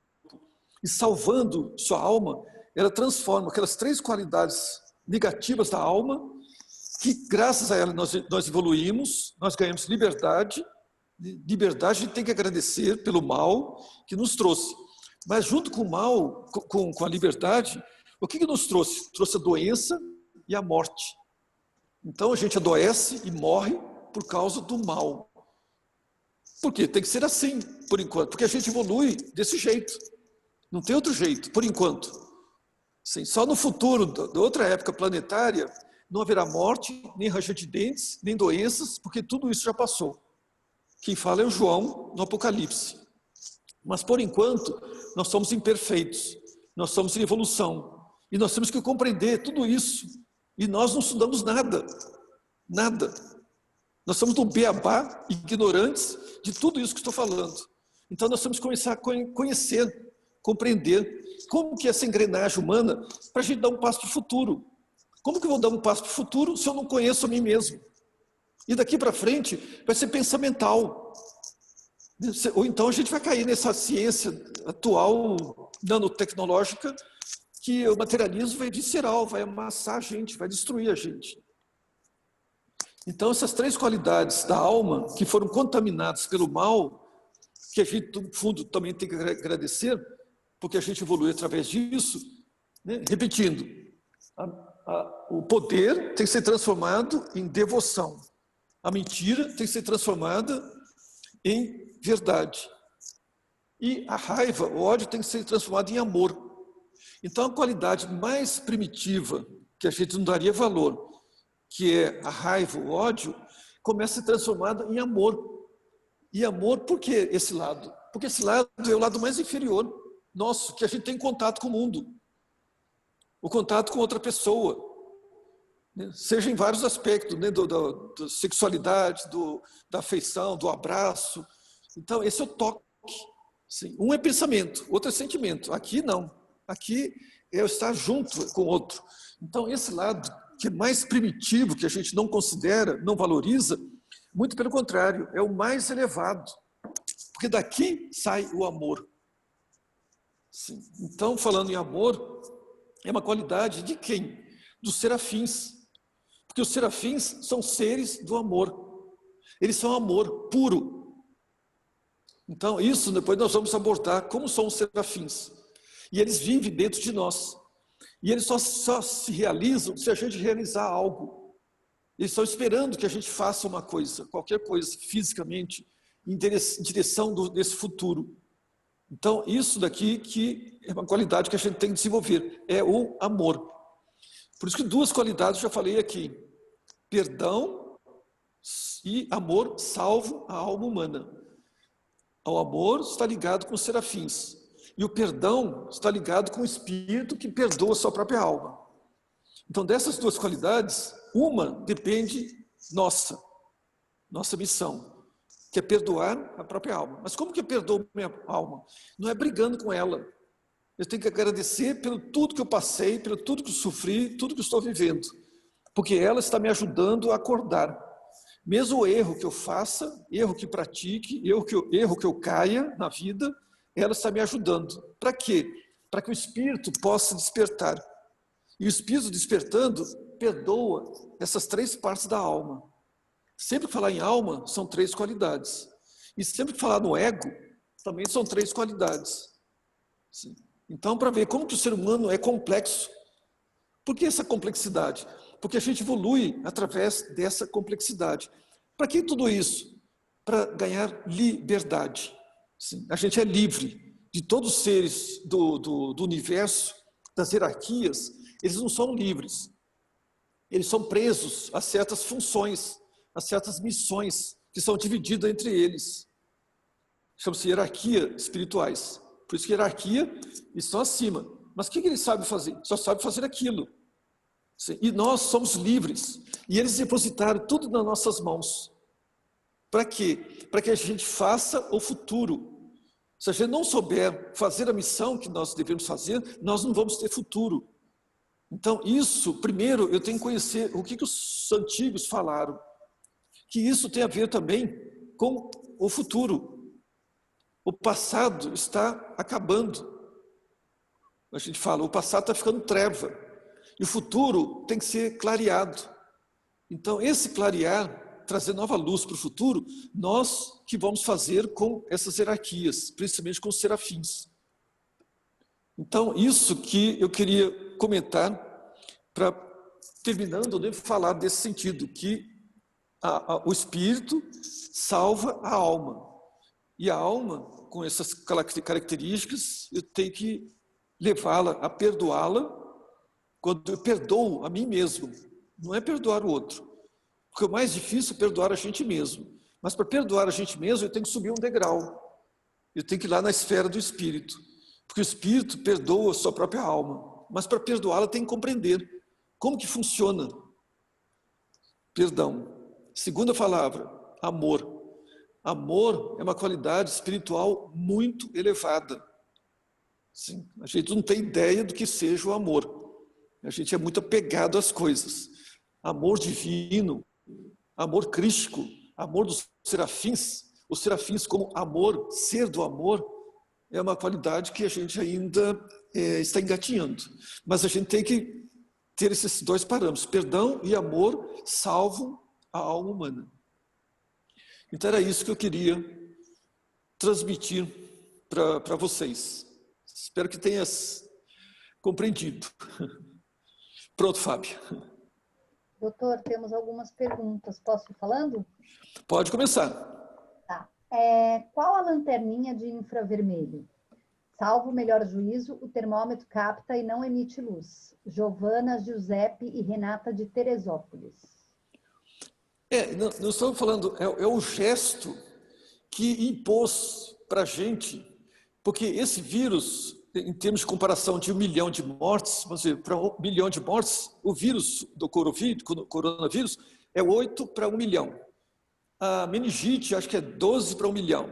[SPEAKER 3] e salvando sua alma, ela transforma aquelas 3 qualidades negativas da alma, que graças a ela nós evoluímos, nós ganhamos liberdade. Liberdade a gente tem que agradecer pelo mal que nos trouxe. Mas junto com o mal, com a liberdade, o que nos trouxe? Trouxe a doença e a morte. Então a gente adoece e morre por causa do mal. Por quê? Tem que ser assim, por enquanto, porque a gente evolui desse jeito. Não tem outro jeito, por enquanto. Sim, só no futuro, da outra época planetária, não haverá morte, nem ranger de dentes, nem doenças, porque tudo isso já passou. Quem fala é o João no Apocalipse. Mas, por enquanto, nós somos imperfeitos, nós somos em evolução. E nós temos que compreender tudo isso. E nós não estudamos nada. Nada. Nós somos do beabá, ignorantes de tudo isso que estou falando. Então, nós temos que começar a conhecer, compreender como que é essa engrenagem humana para a gente dar um passo para o futuro. Como que eu vou dar um passo para o futuro se eu não conheço a mim mesmo? E daqui para frente vai ser pensamental. Ou então a gente vai cair nessa ciência atual, nanotecnológica, que o materialismo vai visceral, vai amassar a gente, vai destruir a gente. Então essas 3 qualidades da alma que foram contaminadas pelo mal, que a gente, no fundo, também tem que agradecer, porque a gente evolui através disso, né? Repetindo, o poder tem que ser transformado em devoção. A mentira tem que ser transformada em verdade. E a raiva, o ódio tem que ser transformado em amor. Então a qualidade mais primitiva, que a gente não daria valor, que é a raiva, o ódio, começa a ser transformada em amor. E amor, por que esse lado? Porque esse lado é o lado mais inferior nosso, que a gente tem contato com o mundo. O contato com outra pessoa. Seja em vários aspectos, né? Da sexualidade, da afeição, do abraço. Então, esse é o toque. Sim. Um é pensamento, outro é sentimento. Aqui não. Aqui é estar junto com o outro. Então, esse lado que é mais primitivo, que a gente não considera, não valoriza, muito pelo contrário, é o mais elevado. Porque daqui sai o amor. Sim. Então, falando em amor, é uma qualidade de quem? Dos serafins. Porque os serafins são seres do amor. Eles são amor puro. Então, isso depois nós vamos abordar como são os serafins. E eles vivem dentro de nós. E eles só se realizam se a gente realizar algo. Eles estão esperando que a gente faça uma coisa, qualquer coisa, fisicamente, em direção desse futuro. Então, isso daqui que é uma qualidade que a gente tem que desenvolver, é o amor. Por isso que 2 qualidades eu já falei aqui. Perdão e amor salvam a alma humana. O amor está ligado com os serafins. E o perdão está ligado com o espírito que perdoa a sua própria alma. Então, dessas duas qualidades, uma depende nossa missão, que é perdoar a própria alma. Mas como que eu perdoo a minha alma? Não é brigando com ela. Eu tenho que agradecer pelo tudo que eu passei, pelo tudo que eu sofri, tudo que eu estou vivendo. Porque ela está me ajudando a acordar. Mesmo o erro que eu faça, erro que pratique, erro que eu caia na vida, ela está me ajudando. Para quê? Para que o espírito possa despertar. E o espírito despertando perdoa essas três partes da alma. Sempre que falar em alma, são três qualidades. E sempre que falar no ego, também são três qualidades. Sim. Então, para ver como que o ser humano é complexo. Por que essa complexidade? Porque a gente evolui através dessa complexidade. Para que tudo isso? Para ganhar liberdade. Sim. A gente é livre de todos os seres do universo, das hierarquias, eles não são livres. Eles são presos a certas funções, a certas missões que são divididas entre eles. Chama-se hierarquia espirituais. Por isso que hierarquia, eles estão acima. Mas o que eles sabem fazer? Só sabem fazer aquilo. E nós somos livres. E eles depositaram tudo nas nossas mãos. Para quê? Para que a gente faça o futuro. Se a gente não souber fazer a missão que nós devemos fazer, nós não vamos ter futuro. Então, isso, primeiro, eu tenho que conhecer o que os antigos falaram. Que isso tem a ver também com o futuro. O passado está acabando. A gente fala, o passado está ficando treva. E o futuro tem que ser clareado. Então, esse clarear, trazer nova luz para o futuro, nós que vamos fazer com essas hierarquias, principalmente com os serafins. Então, isso que eu queria comentar, para terminando, eu devo falar desse sentido, que o espírito salva a alma. E a alma, com essas características, eu tenho que levá-la a perdoá-la quando eu perdoo a mim mesmo. Não é perdoar o outro. Porque o mais difícil é perdoar a gente mesmo. Mas para perdoar a gente mesmo, eu tenho que subir um degrau. Eu tenho que ir lá na esfera do espírito. Porque o espírito perdoa a sua própria alma. Mas para perdoá-la tem que compreender como que funciona. Perdão. Segunda palavra, amor. Amor é uma qualidade espiritual muito elevada. Sim, a gente não tem ideia do que seja o amor. A gente é muito apegado às coisas. Amor divino, amor crístico, amor dos serafins. Os serafins como amor, ser do amor, é uma qualidade que a gente ainda está engatinhando. Mas a gente tem que ter esses dois parâmetros. Perdão e amor salvam a alma humana. Então era isso que eu queria transmitir para vocês. Espero que tenhas compreendido. Pronto, Fábio.
[SPEAKER 2] Doutor, temos algumas perguntas. Posso ir falando?
[SPEAKER 3] Pode começar.
[SPEAKER 2] Tá. Qual a lanterninha de infravermelho? Salvo o melhor juízo, o termômetro capta e não emite luz. Giovana, Giuseppe e Renata de Teresópolis.
[SPEAKER 3] Nós estamos falando, é o gesto que impôs para a gente, porque esse vírus, em termos de comparação de 1 milhão de mortes, vamos dizer, para 1 milhão de mortes, o vírus do coronavírus é 8 para 1 milhão. A meningite, acho que é 12 para 1 milhão.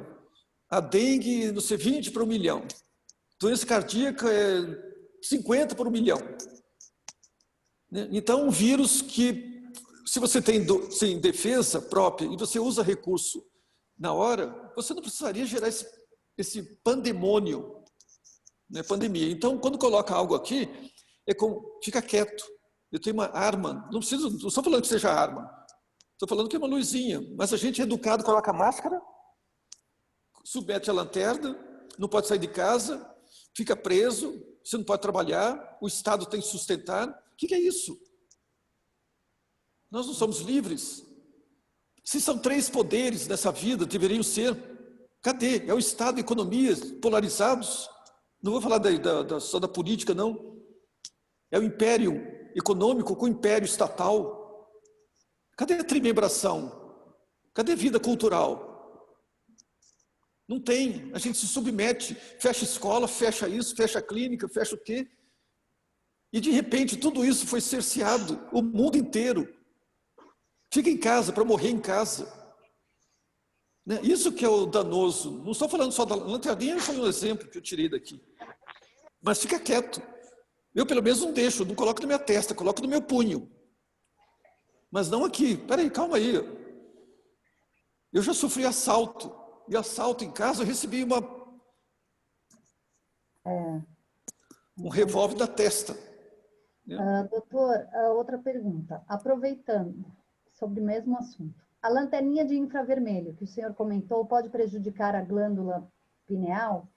[SPEAKER 3] A dengue, não sei, 20 para 1 milhão. Doença cardíaca é 50 para 1 milhão. Então, um vírus que, se você tem defesa própria e você usa recurso na hora, você não precisaria gerar esse pandemônio, né, pandemia. Então, quando coloca algo aqui, fica quieto. Eu tenho uma arma, não estou falando que seja arma, estou falando que é uma luzinha, mas a gente é educado, coloca máscara, submete a lanterna, não pode sair de casa, fica preso, você não pode trabalhar, o Estado tem que sustentar. O que é isso? Nós não somos livres. Se são 3 poderes nessa vida, deveriam ser. Cadê? É o Estado e a economia polarizados. Não vou falar só da política, não. É o império econômico com o império estatal. Cadê a trimembração? Cadê a vida cultural? Não tem. A gente se submete, fecha escola, fecha isso, fecha a clínica, fecha o quê? E, de repente, tudo isso foi cerceado, o mundo inteiro. Fica em casa, para morrer em casa. Né? Isso que é o danoso. Não estou falando só da lanterninha, foi um exemplo que eu tirei daqui. Mas fica quieto. Eu, pelo menos, não deixo, não coloco na minha testa, coloco no meu punho. Mas não aqui. Peraí, calma aí. Eu já sofri assalto. E assalto em casa, eu recebi um revólver da testa.
[SPEAKER 2] Doutor, outra pergunta. Aproveitando sobre o mesmo assunto. A lanterninha de infravermelho que o senhor comentou pode prejudicar a glândula pineal,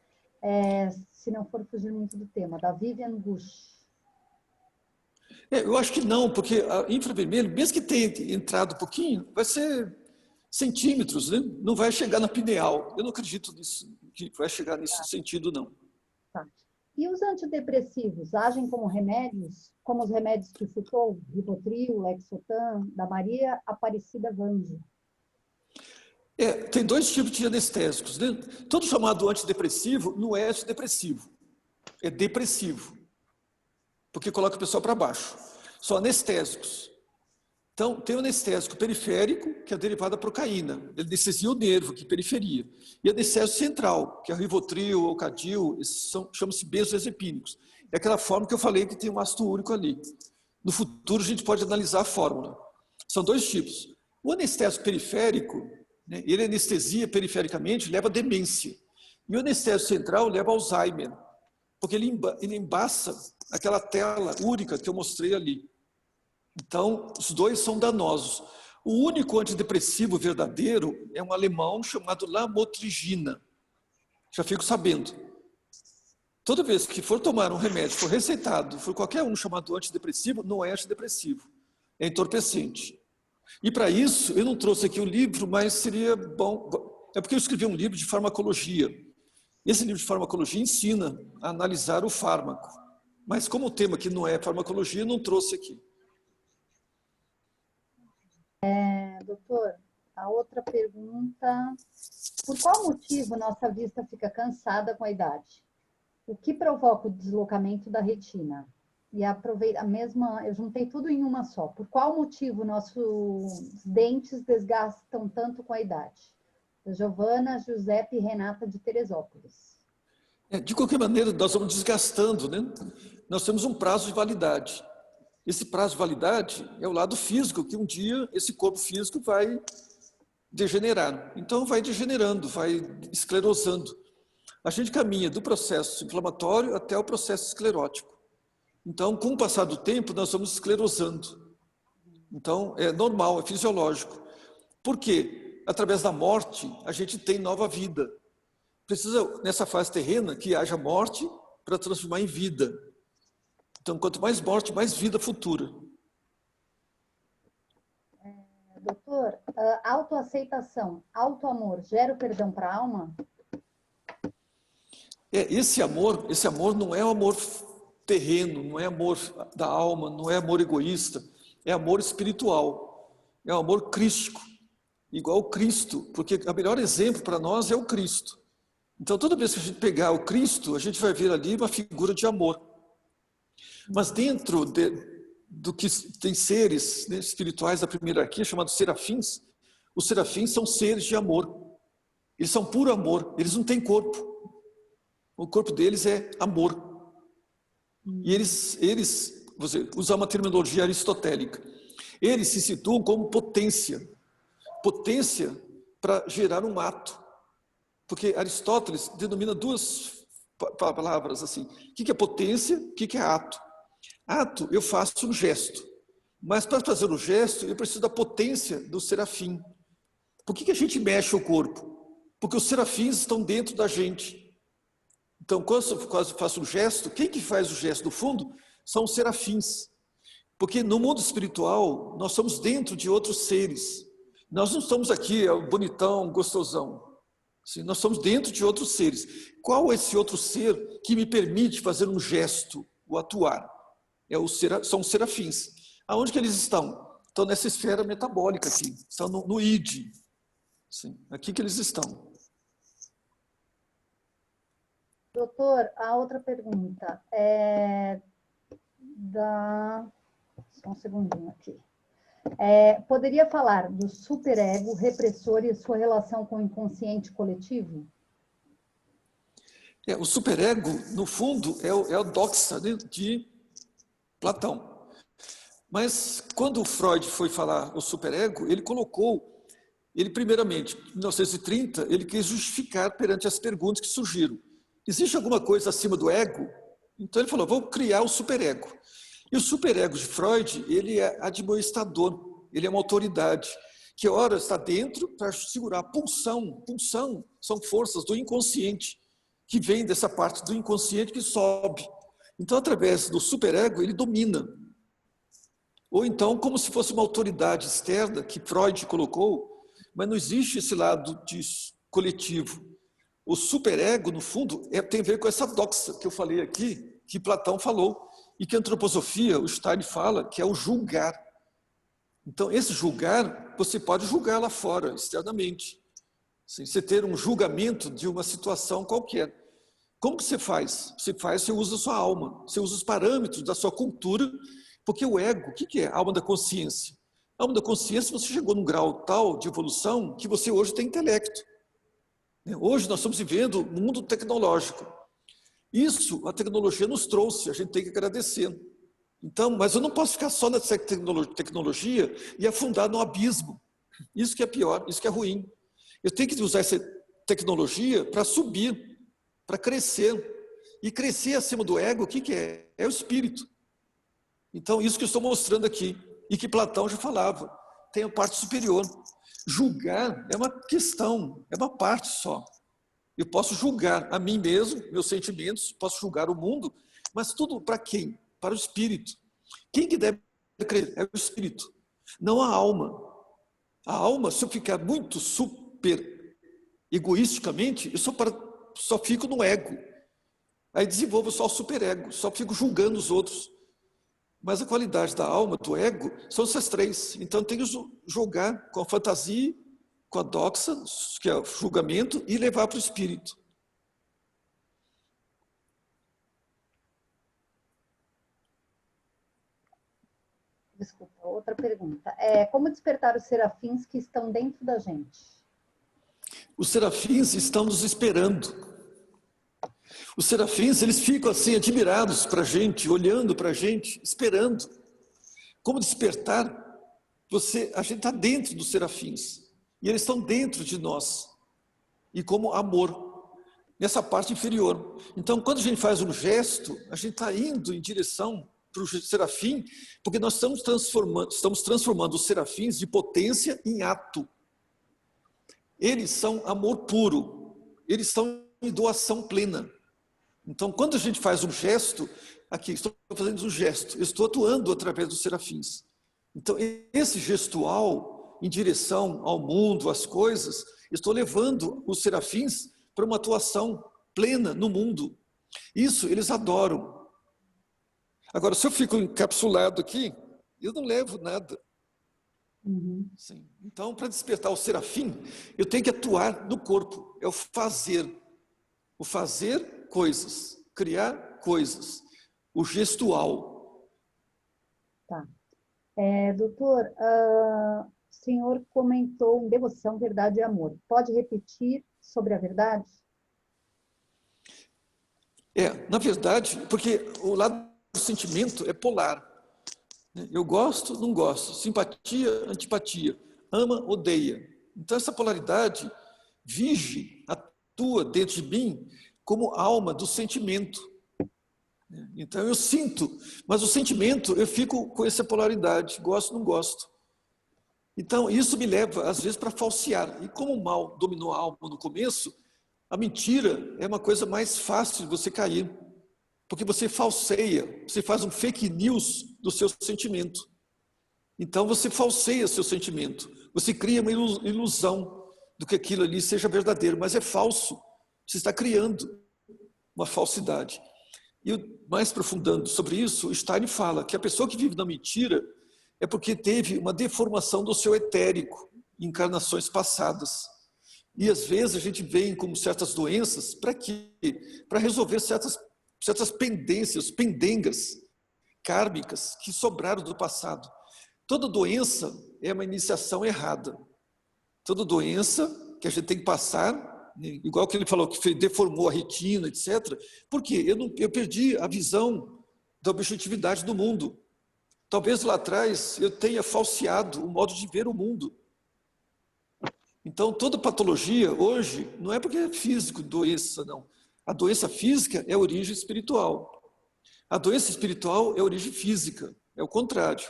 [SPEAKER 2] se não for fugir muito do tema, da Vivian Bush.
[SPEAKER 3] Eu acho que não, porque a infravermelho, mesmo que tenha entrado um pouquinho, vai ser centímetros, né? Não vai chegar na pineal. Eu não acredito nisso, que vai chegar nesse sentido, não.
[SPEAKER 2] Tá. E os antidepressivos agem como remédios, como os remédios que citou, Rivotril, Lexotan, da Maria Aparecida Vange?
[SPEAKER 3] Tem dois tipos de anestésicos, né? Todo chamado antidepressivo não é antidepressivo, é depressivo, porque coloca o pessoal para baixo. São anestésicos. Então, tem o anestésico periférico, que é derivado da procaína. Ele anestesia o nervo, que é periferia. E anestésico central, que é o Rivotril, o Cadil, chamam-se benzodiazepínicos. É aquela fórmula que eu falei que tem um ácido úrico ali. No futuro, a gente pode analisar a fórmula. São dois tipos. O anestésico periférico, né, ele anestesia perifericamente, leva a demência. E o anestésico central leva a Alzheimer, porque ele embaça aquela tela úrica que eu mostrei ali. Então, os dois são danosos. O único antidepressivo verdadeiro é um alemão chamado Lamotrigina. Já fico sabendo. Toda vez que for tomar um remédio, for receitado, for qualquer um chamado antidepressivo, não é antidepressivo, é entorpecente. E para isso, eu não trouxe aqui o livro, mas seria bom... É porque eu escrevi um livro de farmacologia. Esse livro de farmacologia ensina a analisar o fármaco. Mas como o tema aqui não é farmacologia, eu não trouxe aqui.
[SPEAKER 2] Doutor, a outra pergunta. Por qual motivo nossa vista fica cansada com a idade? O que provoca o deslocamento da retina? E aproveita a mesma, eu juntei tudo em uma só. Por qual motivo nossos dentes desgastam tanto com a idade? Giovana, Giuseppe e Renata de Teresópolis.
[SPEAKER 3] De qualquer maneira, nós vamos desgastando, né? Nós temos um prazo de validade. Esse prazo de validade é o lado físico, que um dia esse corpo físico vai degenerar. Então, vai degenerando, vai esclerosando. A gente caminha do processo inflamatório até o processo esclerótico. Então, com o passar do tempo, nós vamos esclerosando. Então, é normal, é fisiológico. Por quê? Através da morte, a gente tem nova vida. Precisa, nessa fase terrena, que haja morte para transformar em vida. Então, quanto mais morte, mais vida futura.
[SPEAKER 2] Doutor, autoaceitação, autoamor, gera o perdão para a alma?
[SPEAKER 3] Esse amor não é um amor terreno, não é amor da alma, não é amor egoísta, é amor espiritual, é um amor crístico, igual o Cristo, porque o melhor exemplo para nós é o Cristo. Então, toda vez que a gente pegar o Cristo, a gente vai ver ali uma figura de amor. Mas dentro do que tem seres, né, espirituais da primeira hierarquia, chamados serafins, os serafins são seres de amor. Eles são puro amor, eles não têm corpo. O corpo deles é amor. E eles você usar uma terminologia aristotélica, eles se situam como potência. Potência para gerar um ato. Porque Aristóteles denomina duas palavras assim. O que é potência? O que é ato? Ato, eu faço um gesto. Mas para fazer o gesto, eu preciso da potência do serafim. Por que a gente mexe o corpo? Porque os serafins estão dentro da gente. Então, quando eu faço um gesto, quem que faz o gesto no fundo? São os serafins. Porque no mundo espiritual, nós estamos dentro de outros seres. Nós não estamos aqui, bonitão, gostosão. Sim, nós estamos dentro de outros seres. Qual é esse outro ser que me permite fazer um gesto, o atuar? São os serafins. Aonde que eles estão? Estão nessa esfera metabólica aqui. Estão no id. Sim, aqui que eles estão.
[SPEAKER 2] Doutor, a outra pergunta é Só um segundinho aqui. Poderia falar do superego repressor e sua relação com o inconsciente coletivo?
[SPEAKER 3] O superego, no fundo, é o doxa, né, de Platão. Mas quando o Freud foi falar o superego, ele primeiramente, em 1930, ele quis justificar perante as perguntas que surgiram. Existe alguma coisa acima do ego? Então ele falou, vou criar o superego. E o superego de Freud, ele é admoestador, ele é uma autoridade, que ora está dentro para segurar a pulsão. Pulsão são forças do inconsciente, que vem dessa parte do inconsciente que sobe. Então, através do superego, ele domina. Ou então, como se fosse uma autoridade externa, que Freud colocou, mas não existe esse lado disso, coletivo. O superego, no fundo, tem a ver com essa doxa que eu falei aqui, que Platão falou, e que a antroposofia, o Stein fala, que é o julgar. Então, esse julgar, você pode julgar lá fora, externamente. Assim, você ter um julgamento de uma situação qualquer. Como que você faz? Você usa a sua alma, você usa os parâmetros da sua cultura, porque o ego, o que é a alma da consciência? A alma da consciência, você chegou num grau tal de evolução que você hoje tem intelecto. Hoje nós estamos vivendo um mundo tecnológico. Isso a tecnologia nos trouxe, a gente tem que agradecer. Então, mas eu não posso ficar só nessa tecnologia e afundar no abismo. Isso que é pior, isso que é ruim. Eu tenho que usar essa tecnologia para subir, para crescer. E crescer acima do ego, o que é? É o espírito. Então, isso que eu estou mostrando aqui, e que Platão já falava, tem a parte superior. Julgar é uma questão, é uma parte só. Eu posso julgar a mim mesmo, meus sentimentos, posso julgar o mundo, mas tudo para quem? Para o espírito. Quem que deve crer? É o espírito, não a alma. A alma, se eu ficar muito super egoisticamente, eu só fico no ego. Aí desenvolvo só o superego, só fico julgando os outros. Mas a qualidade da alma, do ego, são essas três. Então, eu tenho que jogar com a fantasia, com a doxa, que é o julgamento, e levar para o espírito.
[SPEAKER 2] Desculpa, outra pergunta. Como despertar os serafins que estão dentro da gente?
[SPEAKER 3] Os serafins estão nos esperando. Os serafins, eles ficam assim, admirados para a gente, olhando para a gente, esperando. Como despertar? A gente está dentro dos serafins. E eles estão dentro de nós. E como amor, nessa parte inferior. Então, quando a gente faz um gesto, a gente está indo em direção para o serafim, porque nós estamos transformando os serafins de potência em ato. Eles são amor puro. Eles estão em doação plena. Então, quando a gente faz um gesto, aqui, estou fazendo um gesto, eu estou atuando através dos serafins. Então, esse gestual em direção ao mundo, às coisas, estou levando os serafins para uma atuação plena no mundo. Isso eles adoram. Agora, se eu fico encapsulado aqui, eu não levo nada. Sim. Então, para despertar o serafim, eu tenho que atuar no corpo, é o fazer. O fazer coisas, criar coisas, o gestual.
[SPEAKER 2] Tá. Doutor, o senhor comentou em devoção, verdade e amor. Pode repetir sobre a verdade?
[SPEAKER 3] Na verdade, porque o lado do sentimento é polar. Eu gosto, não gosto, simpatia, antipatia, ama, odeia. Então essa polaridade atua dentro de mim como alma do sentimento. Então eu sinto, mas o sentimento eu fico com essa polaridade, gosto, não gosto. Então isso me leva às vezes para falsear. E como o mal dominou a alma no começo, a mentira é uma coisa mais fácil de você cair. Porque você falseia, você faz um fake news do seu sentimento. Então você falseia seu sentimento. Você cria uma ilusão do que aquilo ali seja verdadeiro, mas é falso. Você está criando uma falsidade. E mais aprofundando sobre isso, Stein fala que a pessoa que vive na mentira é porque teve uma deformação do seu etérico em encarnações passadas. E às vezes a gente vem com certas doenças para quê? Para resolver certas pendências, pendengas kármicas que sobraram do passado. Toda doença é uma iniciação errada. Toda doença que a gente tem que passar, igual que ele falou, que deformou a retina, etc. Por quê? Eu perdi a visão da objetividade do mundo. Talvez lá atrás eu tenha falseado o modo de ver o mundo. Então, toda patologia hoje não é porque é físico, doença, não. A doença física é a origem espiritual. A doença espiritual é a origem física, é o contrário.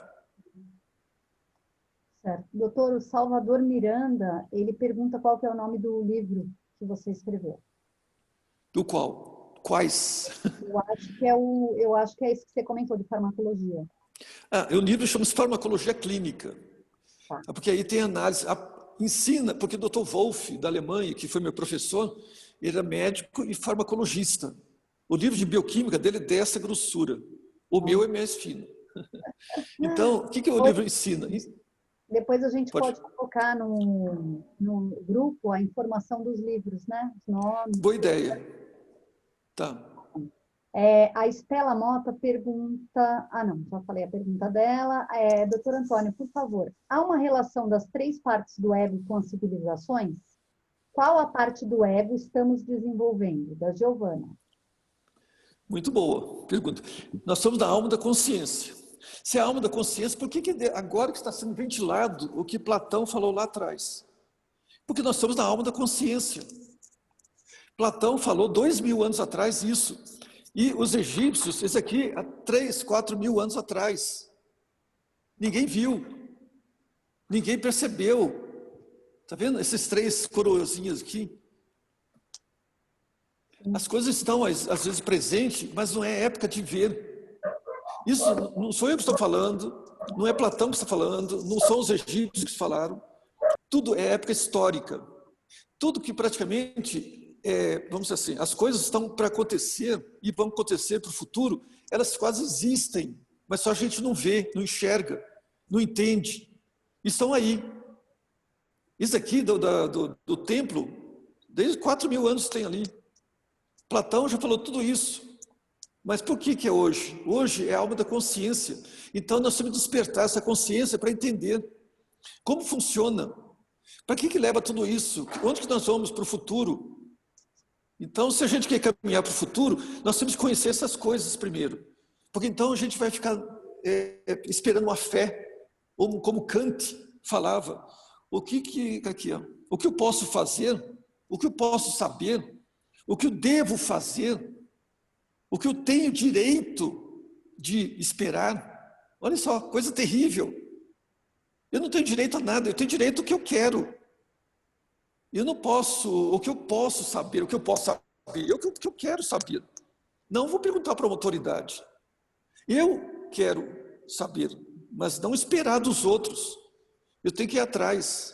[SPEAKER 2] Certo. Doutor, o Salvador Miranda, ele pergunta qual que é o nome do livro que você escreveu.
[SPEAKER 3] Do qual? Quais?
[SPEAKER 2] Eu acho que é esse que você comentou, de farmacologia.
[SPEAKER 3] O livro chama-se Farmacologia Clínica.
[SPEAKER 2] Tá.
[SPEAKER 3] Porque aí tem análise, ensina, porque o Dr. Wolff, da Alemanha, que foi meu professor, ele era médico e farmacologista. O livro de bioquímica dele é dessa grossura. O meu é mais fino. Então, o que o livro ensina?
[SPEAKER 2] Depois a gente pode colocar no grupo a informação dos livros, né? Os nomes.
[SPEAKER 3] Boa ideia. Tá.
[SPEAKER 2] A Estela Mota pergunta... não, já falei a pergunta dela. Doutor Antônio, por favor, há uma relação das 3 partes do ego com as civilizações? Qual a parte do ego estamos desenvolvendo? Da Giovana.
[SPEAKER 3] Muito boa pergunta. Nós somos da alma da consciência. Se é a alma da consciência, por que agora que está sendo ventilado o que Platão falou lá atrás? Porque nós somos da alma da consciência. Platão falou 2000 anos atrás isso. E os egípcios, esse aqui, há 3, 4 mil anos atrás. Ninguém viu. Ninguém percebeu. Está vendo esses 3 coroazinhas aqui? As coisas estão, às vezes, presentes, mas não é época de ver. Isso não sou eu que estou falando, não é Platão que está falando, não são os egípcios que falaram. Tudo é época histórica. Tudo que praticamente, vamos dizer assim, as coisas estão para acontecer e vão acontecer para o futuro, elas quase existem, mas só a gente não vê, não enxerga, não entende. E estão aí. Isso aqui do templo, desde 4 mil anos tem ali. Platão já falou tudo isso. Mas por que é hoje? Hoje é a alma da consciência. Então nós temos que despertar essa consciência para entender como funciona. Para que leva tudo isso? Onde que nós vamos para o futuro? Então, se a gente quer caminhar para o futuro, nós temos que conhecer essas coisas primeiro. Porque então a gente vai ficar esperando uma fé, como Kant falava. O que eu posso fazer? O que eu posso saber? O que eu devo fazer? O que eu tenho direito de esperar? Olha só, coisa terrível. Eu não tenho direito a nada, eu tenho direito ao que eu quero. Eu não posso, o que eu posso saber, o que eu posso saber, o que eu quero saber. Não vou perguntar para uma autoridade. Eu quero saber, mas não esperar dos outros. Eu tenho que ir atrás.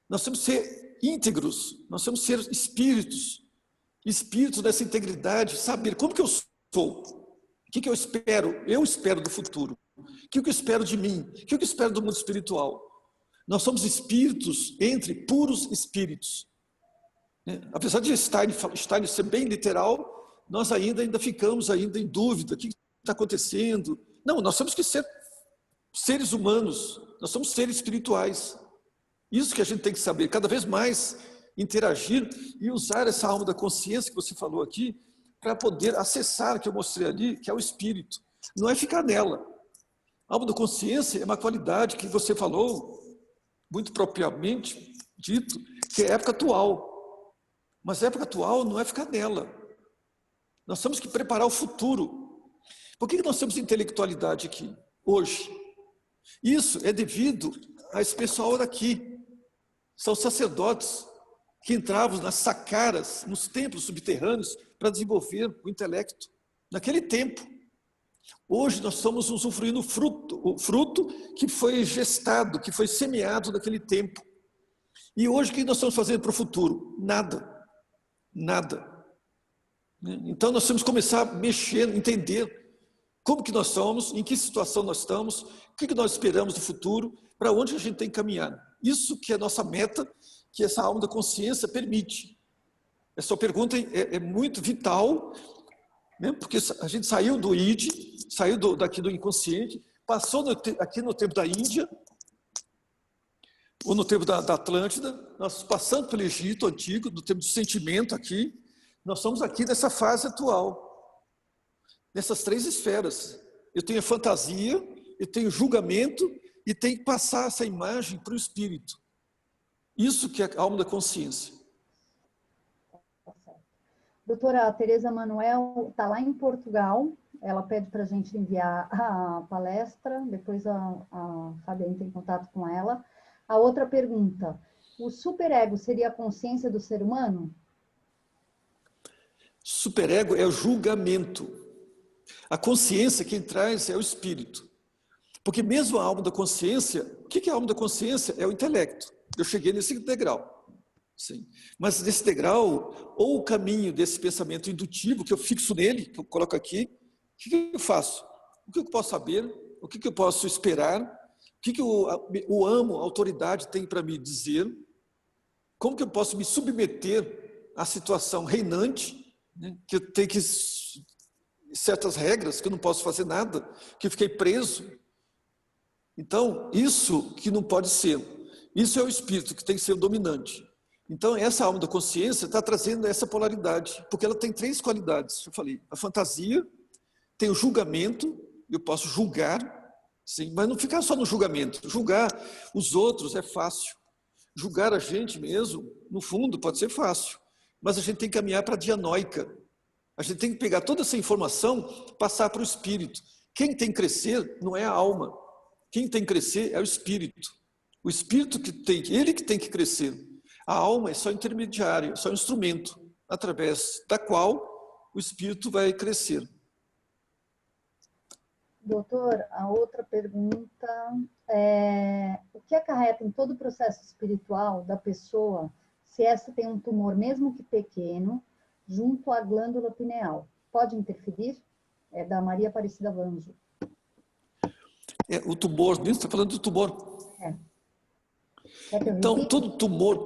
[SPEAKER 3] Nós temos que ser íntegros, nós temos que ser espíritos dessa integridade, saber como que eu sou, o que eu espero. Eu espero do futuro. O que eu espero de mim? O que eu espero do mundo espiritual? Nós somos espíritos entre puros espíritos. Apesar de Stein ser bem literal, nós ainda ficamos em dúvida. O que está acontecendo? Não, nós temos que ser seres humanos. Nós somos seres espirituais. Isso que a gente tem que saber. Cada vez mais interagir e usar essa alma da consciência que você falou aqui para poder acessar, que eu mostrei ali, que é o espírito. Não é ficar nela. A alma da consciência é uma qualidade que você falou, muito propriamente dito, que é a época atual. Mas a época atual não é ficar nela. Nós temos que preparar o futuro. Por que nós temos intelectualidade aqui, hoje? Isso é devido a esse pessoal daqui. São sacerdotes que entravam nas sacaras, nos templos subterrâneos, para desenvolver o intelecto. Naquele tempo. Hoje nós estamos usufruindo o fruto que foi gestado, que foi semeado naquele tempo. E hoje o que nós estamos fazendo para o futuro? Nada. Nada. Então nós temos que começar a mexer, entender como que nós somos, em que situação nós estamos, o que nós esperamos do futuro, para onde a gente tem que caminhar. Isso que é a nossa meta que essa alma da consciência permite. Essa pergunta é muito vital, né? Porque a gente saiu do id, saiu daqui do inconsciente, passou aqui no tempo da Índia, ou no tempo da Atlântida, nós passamos pelo Egito antigo, no tempo do sentimento aqui, nós estamos aqui nessa fase atual, nessas 3 esferas. Eu tenho a fantasia, eu tenho o julgamento e tenho que passar essa imagem para o espírito. Isso que é a alma da consciência.
[SPEAKER 2] Doutora Tereza Manuel está lá em Portugal, ela pede para a gente enviar a palestra, depois a Fábia entra em contato com ela. A outra pergunta, o superego seria a consciência do ser humano?
[SPEAKER 3] Superego é o julgamento. A consciência quem traz é o espírito. Porque mesmo a alma da consciência, o que é a alma da consciência? É o intelecto. Eu cheguei nesse degrau. Sim. Mas nesse degrau, ou o caminho desse pensamento indutivo, que eu fixo nele, que eu coloco aqui, o que eu faço? O que eu posso saber? O que eu posso esperar? O que o amo, a autoridade tem para me dizer? Como que eu posso me submeter à situação reinante, né? Que eu tenho que certas regras, que eu não posso fazer nada, que eu fiquei preso. Então, isso que não pode ser. Isso é o espírito que tem que ser o dominante. Então, essa alma da consciência está trazendo essa polaridade, porque ela tem 3 qualidades. Eu falei, a fantasia, tem o julgamento, eu posso julgar, sim, mas não ficar só no julgamento. Julgar os outros é fácil. Julgar a gente mesmo, no fundo, pode ser fácil. Mas a gente tem que caminhar para a dianóica. A gente tem que pegar toda essa informação, passar para o espírito. Quem tem que crescer não é a alma. Quem tem que crescer é o espírito. O espírito ele que tem que crescer. A alma é só intermediária, só instrumento, através da qual o espírito vai crescer.
[SPEAKER 2] Doutor, a outra pergunta é: o que acarreta em todo o processo espiritual da pessoa se essa tem um tumor, mesmo que pequeno, junto à glândula pineal? Pode interferir? É da Maria Aparecida Vanjo.
[SPEAKER 3] O tumor, você está falando do tumor. Então, todo tumor,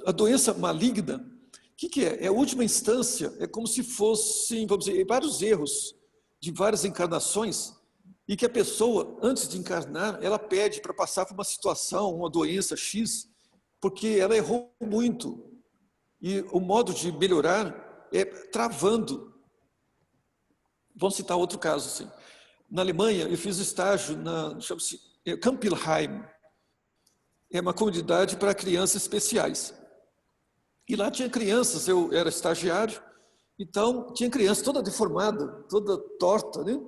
[SPEAKER 3] a doença maligna, o que é? É a última instância, é como se fossem, vamos dizer, vários erros de várias encarnações, e que a pessoa, antes de encarnar, ela pede para passar por uma situação, uma doença X, porque ela errou muito. E o modo de melhorar é travando. Vamos citar outro caso, assim. Na Alemanha, eu fiz estágio chama-se Campilheim. É uma comunidade para crianças especiais. E lá tinha crianças, eu era estagiário, então tinha criança toda deformada, toda torta, né?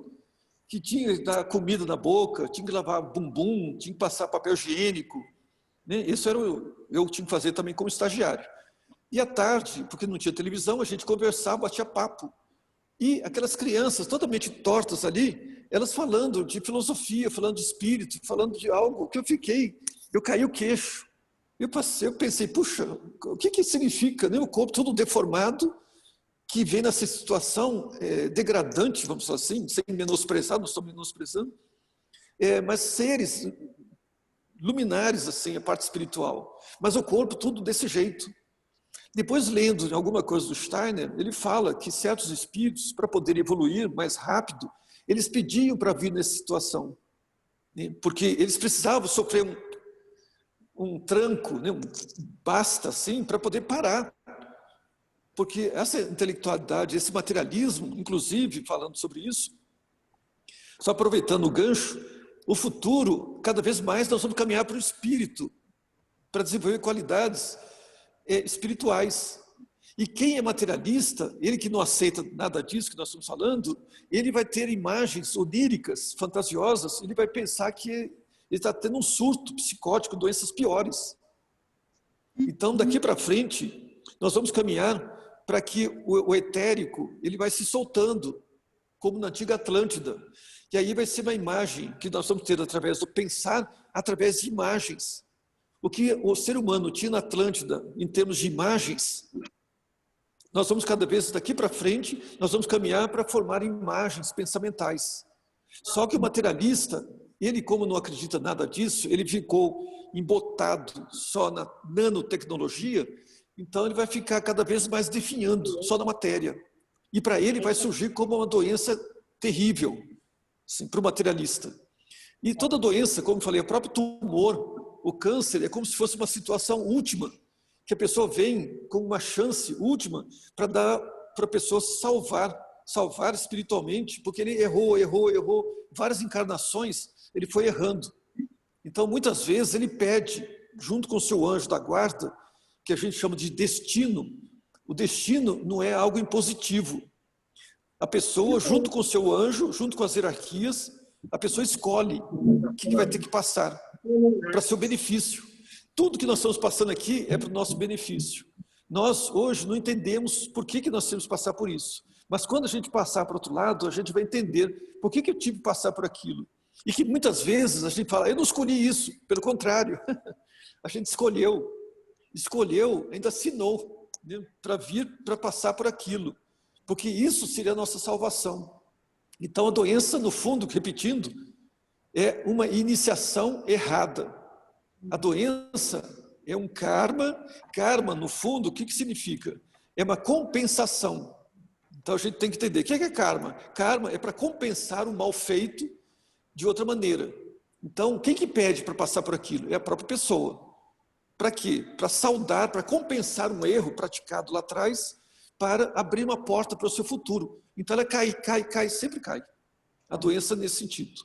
[SPEAKER 3] Que tinha que dar comida na boca, tinha que lavar bumbum, tinha que passar papel higiênico. Né? Isso eu tinha que fazer também como estagiário. E à tarde, porque não tinha televisão, a gente conversava, batia papo. E aquelas crianças totalmente tortas ali, elas falando de filosofia, falando de espírito, falando de algo que eu caí o queixo. Eu pensei, puxa, o que significa, né? O corpo todo deformado, que vem nessa situação degradante, vamos falar assim, sem menosprezar, não estou menosprezando, mas seres luminares, assim, a parte espiritual. Mas o corpo tudo desse jeito. Depois, lendo alguma coisa do Steiner, ele fala que certos espíritos, para poder evoluir mais rápido, eles pediam para vir nessa situação, né? Porque eles precisavam sofrer um tranco, né? Basta assim, para poder parar. Porque essa intelectualidade, esse materialismo, inclusive, falando sobre isso, só aproveitando o gancho, o futuro, cada vez mais nós vamos caminhar para o espírito, para desenvolver qualidades espirituais. E quem é materialista, ele que não aceita nada disso que nós estamos falando, ele vai ter imagens oníricas, fantasiosas, ele vai pensar que ele está tendo um surto psicótico, doenças piores. Então, daqui para frente, nós vamos caminhar para que o etérico ele vai se soltando, como na antiga Atlântida. E aí vai ser uma imagem que nós vamos ter através do pensar, através de imagens. O que o ser humano tinha na Atlântida, em termos de imagens, nós vamos cada vez daqui para frente, nós vamos caminhar para formar imagens pensamentais. Só que o materialista, Ele, como não acredita nada disso, ele ficou embotado só na nanotecnologia, então ele vai ficar cada vez mais definhando só na matéria. E para ele vai surgir como uma doença terrível, assim, para o materialista. E toda doença, como falei, o próprio tumor, o câncer, é como se fosse uma situação última, que a pessoa vem com uma chance última para dar para a pessoa salvar espiritualmente, porque ele errou várias encarnações, ele foi errando. Então, muitas vezes, ele pede, junto com o seu anjo da guarda, que a gente chama de destino. O destino não é algo impositivo. A pessoa, junto com o seu anjo, junto com as hierarquias, a pessoa escolhe o que vai ter que passar para seu benefício. Tudo que nós estamos passando aqui é para o nosso benefício. Nós, hoje, não entendemos por que nós temos que passar por isso. Mas quando a gente passar para o outro lado, a gente vai entender por que eu tive que passar por aquilo. E que muitas vezes a gente fala, eu não escolhi isso, pelo contrário, a gente escolheu, ainda assinou, né, para vir, para passar por aquilo, porque isso seria a nossa salvação. Então a doença, no fundo, repetindo, é uma iniciação errada. A doença é um karma, no fundo, o que significa? É uma compensação. Então a gente tem que entender, o que é karma? Karma é para compensar o mal feito de outra maneira. Então, quem que pede para passar por aquilo? É a própria pessoa. Para quê? Para saudar, para compensar um erro praticado lá atrás, para abrir uma porta para o seu futuro. Então ela cai, sempre cai. A doença nesse sentido.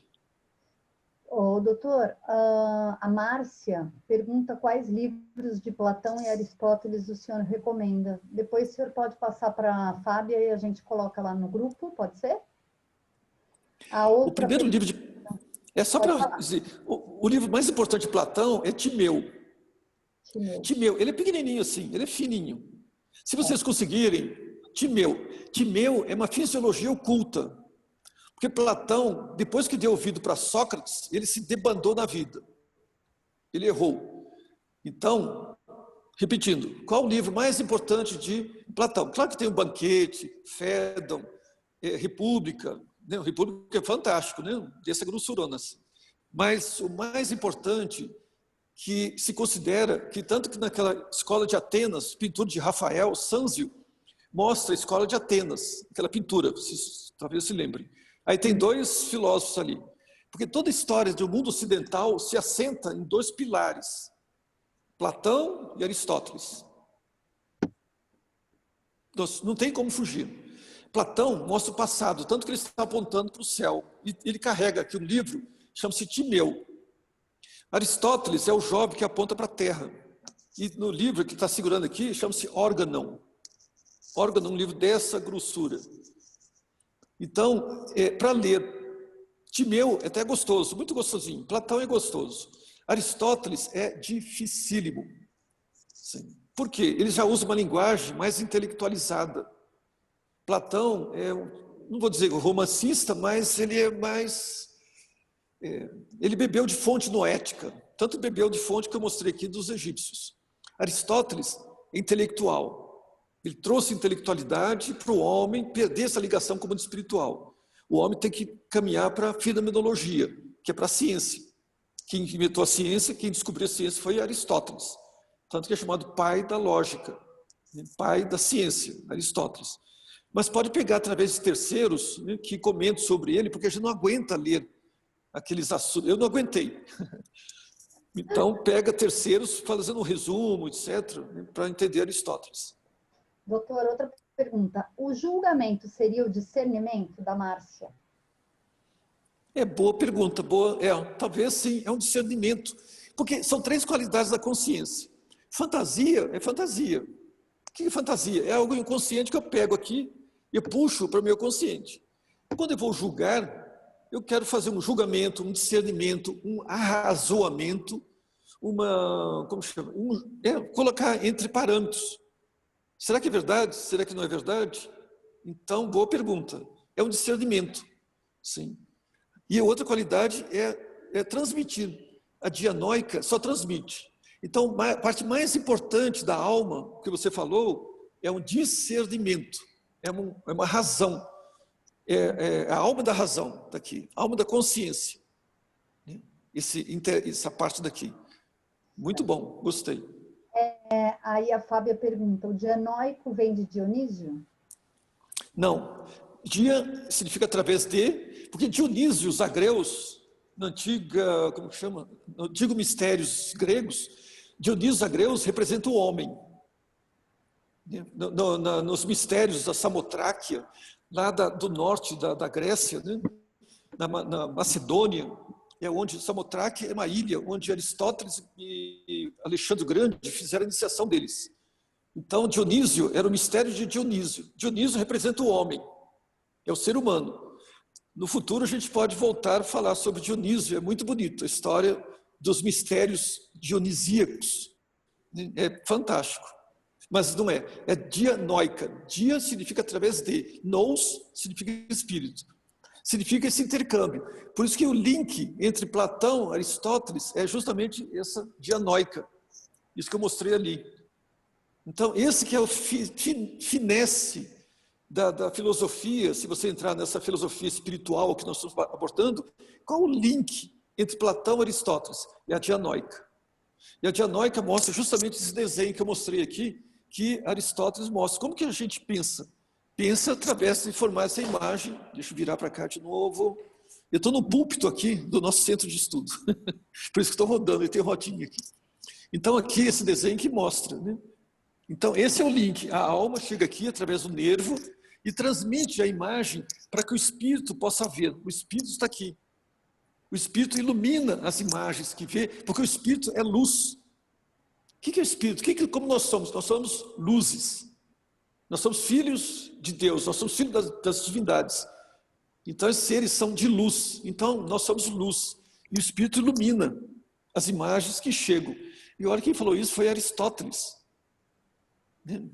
[SPEAKER 2] Ô, doutor, a Márcia pergunta quais livros de Platão e Aristóteles o senhor recomenda. Depois o senhor pode passar para a Fábia e a gente coloca lá no grupo, pode ser?
[SPEAKER 3] O primeiro livro de... É só para dizer, o livro mais importante de Platão é Timeu. Timeu, ele é pequenininho assim, ele é fininho. Se vocês conseguirem, Timeu é uma fisiologia oculta. Porque Platão, depois que deu ouvido para Sócrates, ele se debandou na vida. Ele errou. Então, repetindo, qual o livro mais importante de Platão? Claro que tem o Banquete, Fédon, República. Né? República é fantástico, né? Dessa grossurona. Mas o mais importante, que se considera que tanto que naquela escola de Atenas, pintura de Rafael Sanzio, mostra a escola de Atenas, aquela pintura, vocês talvez se lembrem. Aí tem dois filósofos ali, porque toda a história do mundo ocidental se assenta em dois pilares, Platão e Aristóteles. Não tem como fugir. Platão mostra o passado, tanto que ele está apontando para o céu, e ele carrega aqui um livro, chama-se Timeu. Aristóteles é o jovem que aponta para a terra, e no livro que está segurando aqui, chama-se Órganon. Órganon é um livro dessa grossura. Então, para ler, Timeu é até gostoso, muito gostosinho. Platão é gostoso. Aristóteles é dificílimo. Sim. Por quê? Ele já usa uma linguagem mais intelectualizada. Platão é, não vou dizer romancista, mas ele é mais... ele bebeu de fonte noética. Tanto bebeu de fonte que eu mostrei aqui dos egípcios. Aristóteles é intelectual. Ele trouxe intelectualidade para o homem perder essa ligação com o mundo espiritual. O homem tem que caminhar para a fenomenologia, que é para a ciência. Quem inventou a ciência, quem descobriu a ciência foi Aristóteles. Tanto que é chamado pai da lógica, pai da ciência, Aristóteles. Mas pode pegar através de terceiros, né, que comentam sobre ele, porque a gente não aguenta ler aqueles assuntos. Eu não aguentei. Então, pega terceiros fazendo um resumo, etc., né, para entender Aristóteles.
[SPEAKER 2] Doutor, outra pergunta. O julgamento seria o discernimento da Márcia?
[SPEAKER 3] Boa pergunta, boa. Talvez sim, é um discernimento. Porque são três qualidades da consciência. Fantasia é fantasia. O que é fantasia? É algo inconsciente que eu pego aqui e eu puxo para o meu consciente. Quando eu vou julgar, eu quero fazer um julgamento, um discernimento, um arrazoamento, como chama? Colocar entre parâmetros. Será que é verdade? Será que não é verdade? Então, boa pergunta. É um discernimento, sim. E a outra qualidade é transmitir. A dianóica só transmite. Então, a parte mais importante da alma, que você falou, é um discernimento. É uma razão. É a alma da razão, está aqui. A alma da consciência. essa parte daqui. Muito bom, gostei.
[SPEAKER 2] Aí a Fábia pergunta, o dianoico vem de Dionísio?
[SPEAKER 3] Não, dia significa através de, porque Dionísio, os agreus, na antiga, como que chama? No antigo mistérios gregos, Dionísio os agreus representa o homem. Nos mistérios da Samotráquia, lá do norte da Grécia, né? na Macedônia, é onde Samotráquia é uma ilha onde Aristóteles e Alexandre o Grande fizeram a iniciação deles. Então, Dionísio era o mistério de Dionísio. Dionísio representa o homem, é o ser humano. No futuro, a gente pode voltar a falar sobre Dionísio, é muito bonito, a história dos mistérios dionisíacos. É fantástico. Mas não é, é dianoica. Dia significa através de, nous significa espírito. Significa esse intercâmbio. Por isso que o link entre Platão e Aristóteles é justamente essa dianoica. Isso que eu mostrei ali. Então, esse que é o finesse da filosofia, se você entrar nessa filosofia espiritual que nós estamos abordando, qual o link entre Platão e Aristóteles? É a dianoica. E a dianoica mostra justamente esse desenho que eu mostrei aqui, que Aristóteles mostra. Como que a gente pensa? Pensa através de formar essa imagem. Deixa eu virar para cá de novo. Eu estou no púlpito aqui do nosso centro de estudo. Por isso que estou rodando, e tem rodinha aqui. Então, aqui, esse desenho que mostra, né? Então, esse é o link. A alma chega aqui através do nervo e transmite a imagem para que o espírito possa ver. O espírito está aqui. O espírito ilumina as imagens que vê, porque o espírito é luz. O que é o espírito? Como nós somos? Nós somos luzes. Nós somos filhos de Deus, nós somos filhos das divindades. Então, esses seres são de luz. Então, nós somos luz. E o espírito ilumina as imagens que chegam. E olha, quem falou isso foi Aristóteles.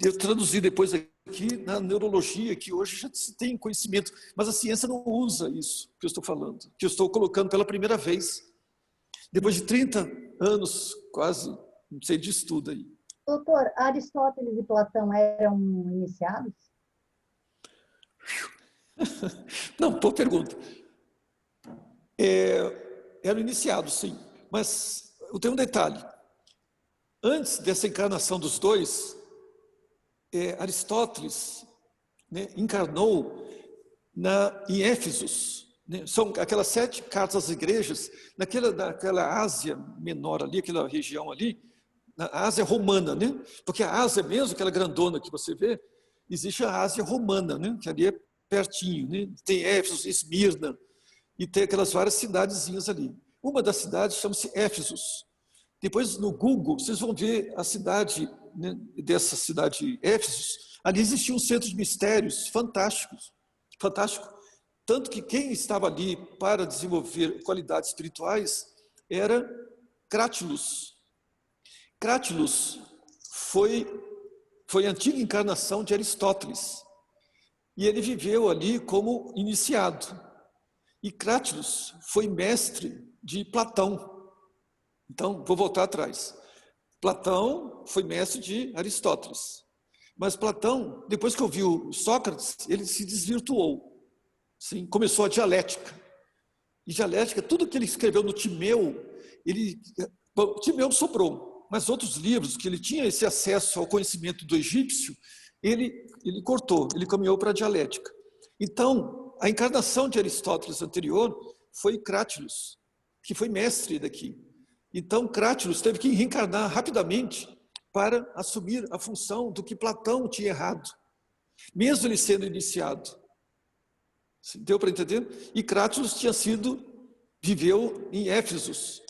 [SPEAKER 3] Eu traduzi depois aqui na neurologia, que hoje já se tem conhecimento, mas a ciência não usa isso que eu estou falando, que eu estou colocando pela primeira vez. Depois de 30 anos, quase, não sei, de estudo aí.
[SPEAKER 2] Doutor, Aristóteles e Platão eram iniciados?
[SPEAKER 3] Não, boa pergunta. Eram iniciados, sim, mas eu tenho um detalhe. Antes dessa encarnação dos dois, Aristóteles, né, encarnou em Éfesos, né, são aquelas 7 cartas às igrejas, naquela Ásia menor ali, aquela região ali, na Ásia romana, né? Porque a Ásia mesmo, aquela grandona que você vê, existe a Ásia romana, né? Que ali é pertinho, né? Tem Éfeso, Esmirna, e tem aquelas várias cidadezinhas ali. Uma das cidades chama-se Éfesos. Depois, no Google, vocês vão ver a cidade, né, dessa cidade Éfesos. Ali existia um centro de mistérios fantásticos, fantástico. Tanto que quem estava ali para desenvolver qualidades espirituais era Crátilus. Crátilus foi a antiga encarnação de Aristóteles. E ele viveu ali como iniciado. E Crátilus foi mestre de Platão. Então, vou voltar atrás. Platão foi mestre de Aristóteles. Mas Platão, depois que ouviu Sócrates, ele se desvirtuou. Sim, começou a dialética. E dialética, tudo que ele escreveu no Timeu, Timeu sobrou, mas outros livros que ele tinha esse acesso ao conhecimento do egípcio, ele cortou, ele caminhou para a dialética. Então, a encarnação de Aristóteles anterior foi Crátilus, que foi mestre daqui. Então, Crátilus teve que reencarnar rapidamente para assumir a função do que Platão tinha errado, mesmo ele sendo iniciado. Deu para entender? E Crátilus viveu em Éfesos.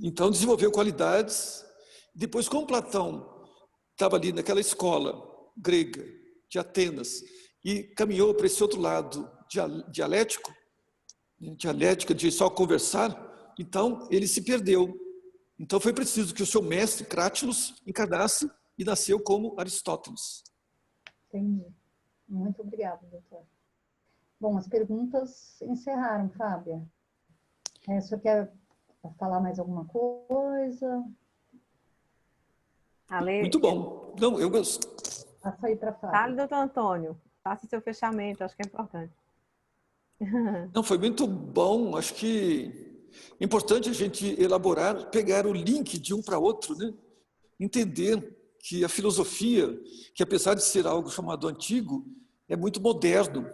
[SPEAKER 3] Então, desenvolveu qualidades. Depois, como Platão estava ali naquela escola grega de Atenas e caminhou para esse outro lado dialético, dialética de só conversar, então ele se perdeu. Então foi preciso que o seu mestre, Crátilus, encarnasse e nasceu como Aristóteles.
[SPEAKER 2] Entendi. Muito obrigada, doutor. Bom, as perguntas encerraram, Fábia. O senhor quer falar mais alguma coisa?
[SPEAKER 1] Ale,
[SPEAKER 3] muito bom. Não, eu gosto.
[SPEAKER 2] Passa aí para Fábia.
[SPEAKER 1] Fale, doutor Antônio. Faça seu fechamento, acho que é importante.
[SPEAKER 3] Não, foi muito bom. Acho que É importante a gente elaborar, pegar o link de um para outro, né? Entender que a filosofia, que apesar de ser algo chamado antigo, é muito moderno.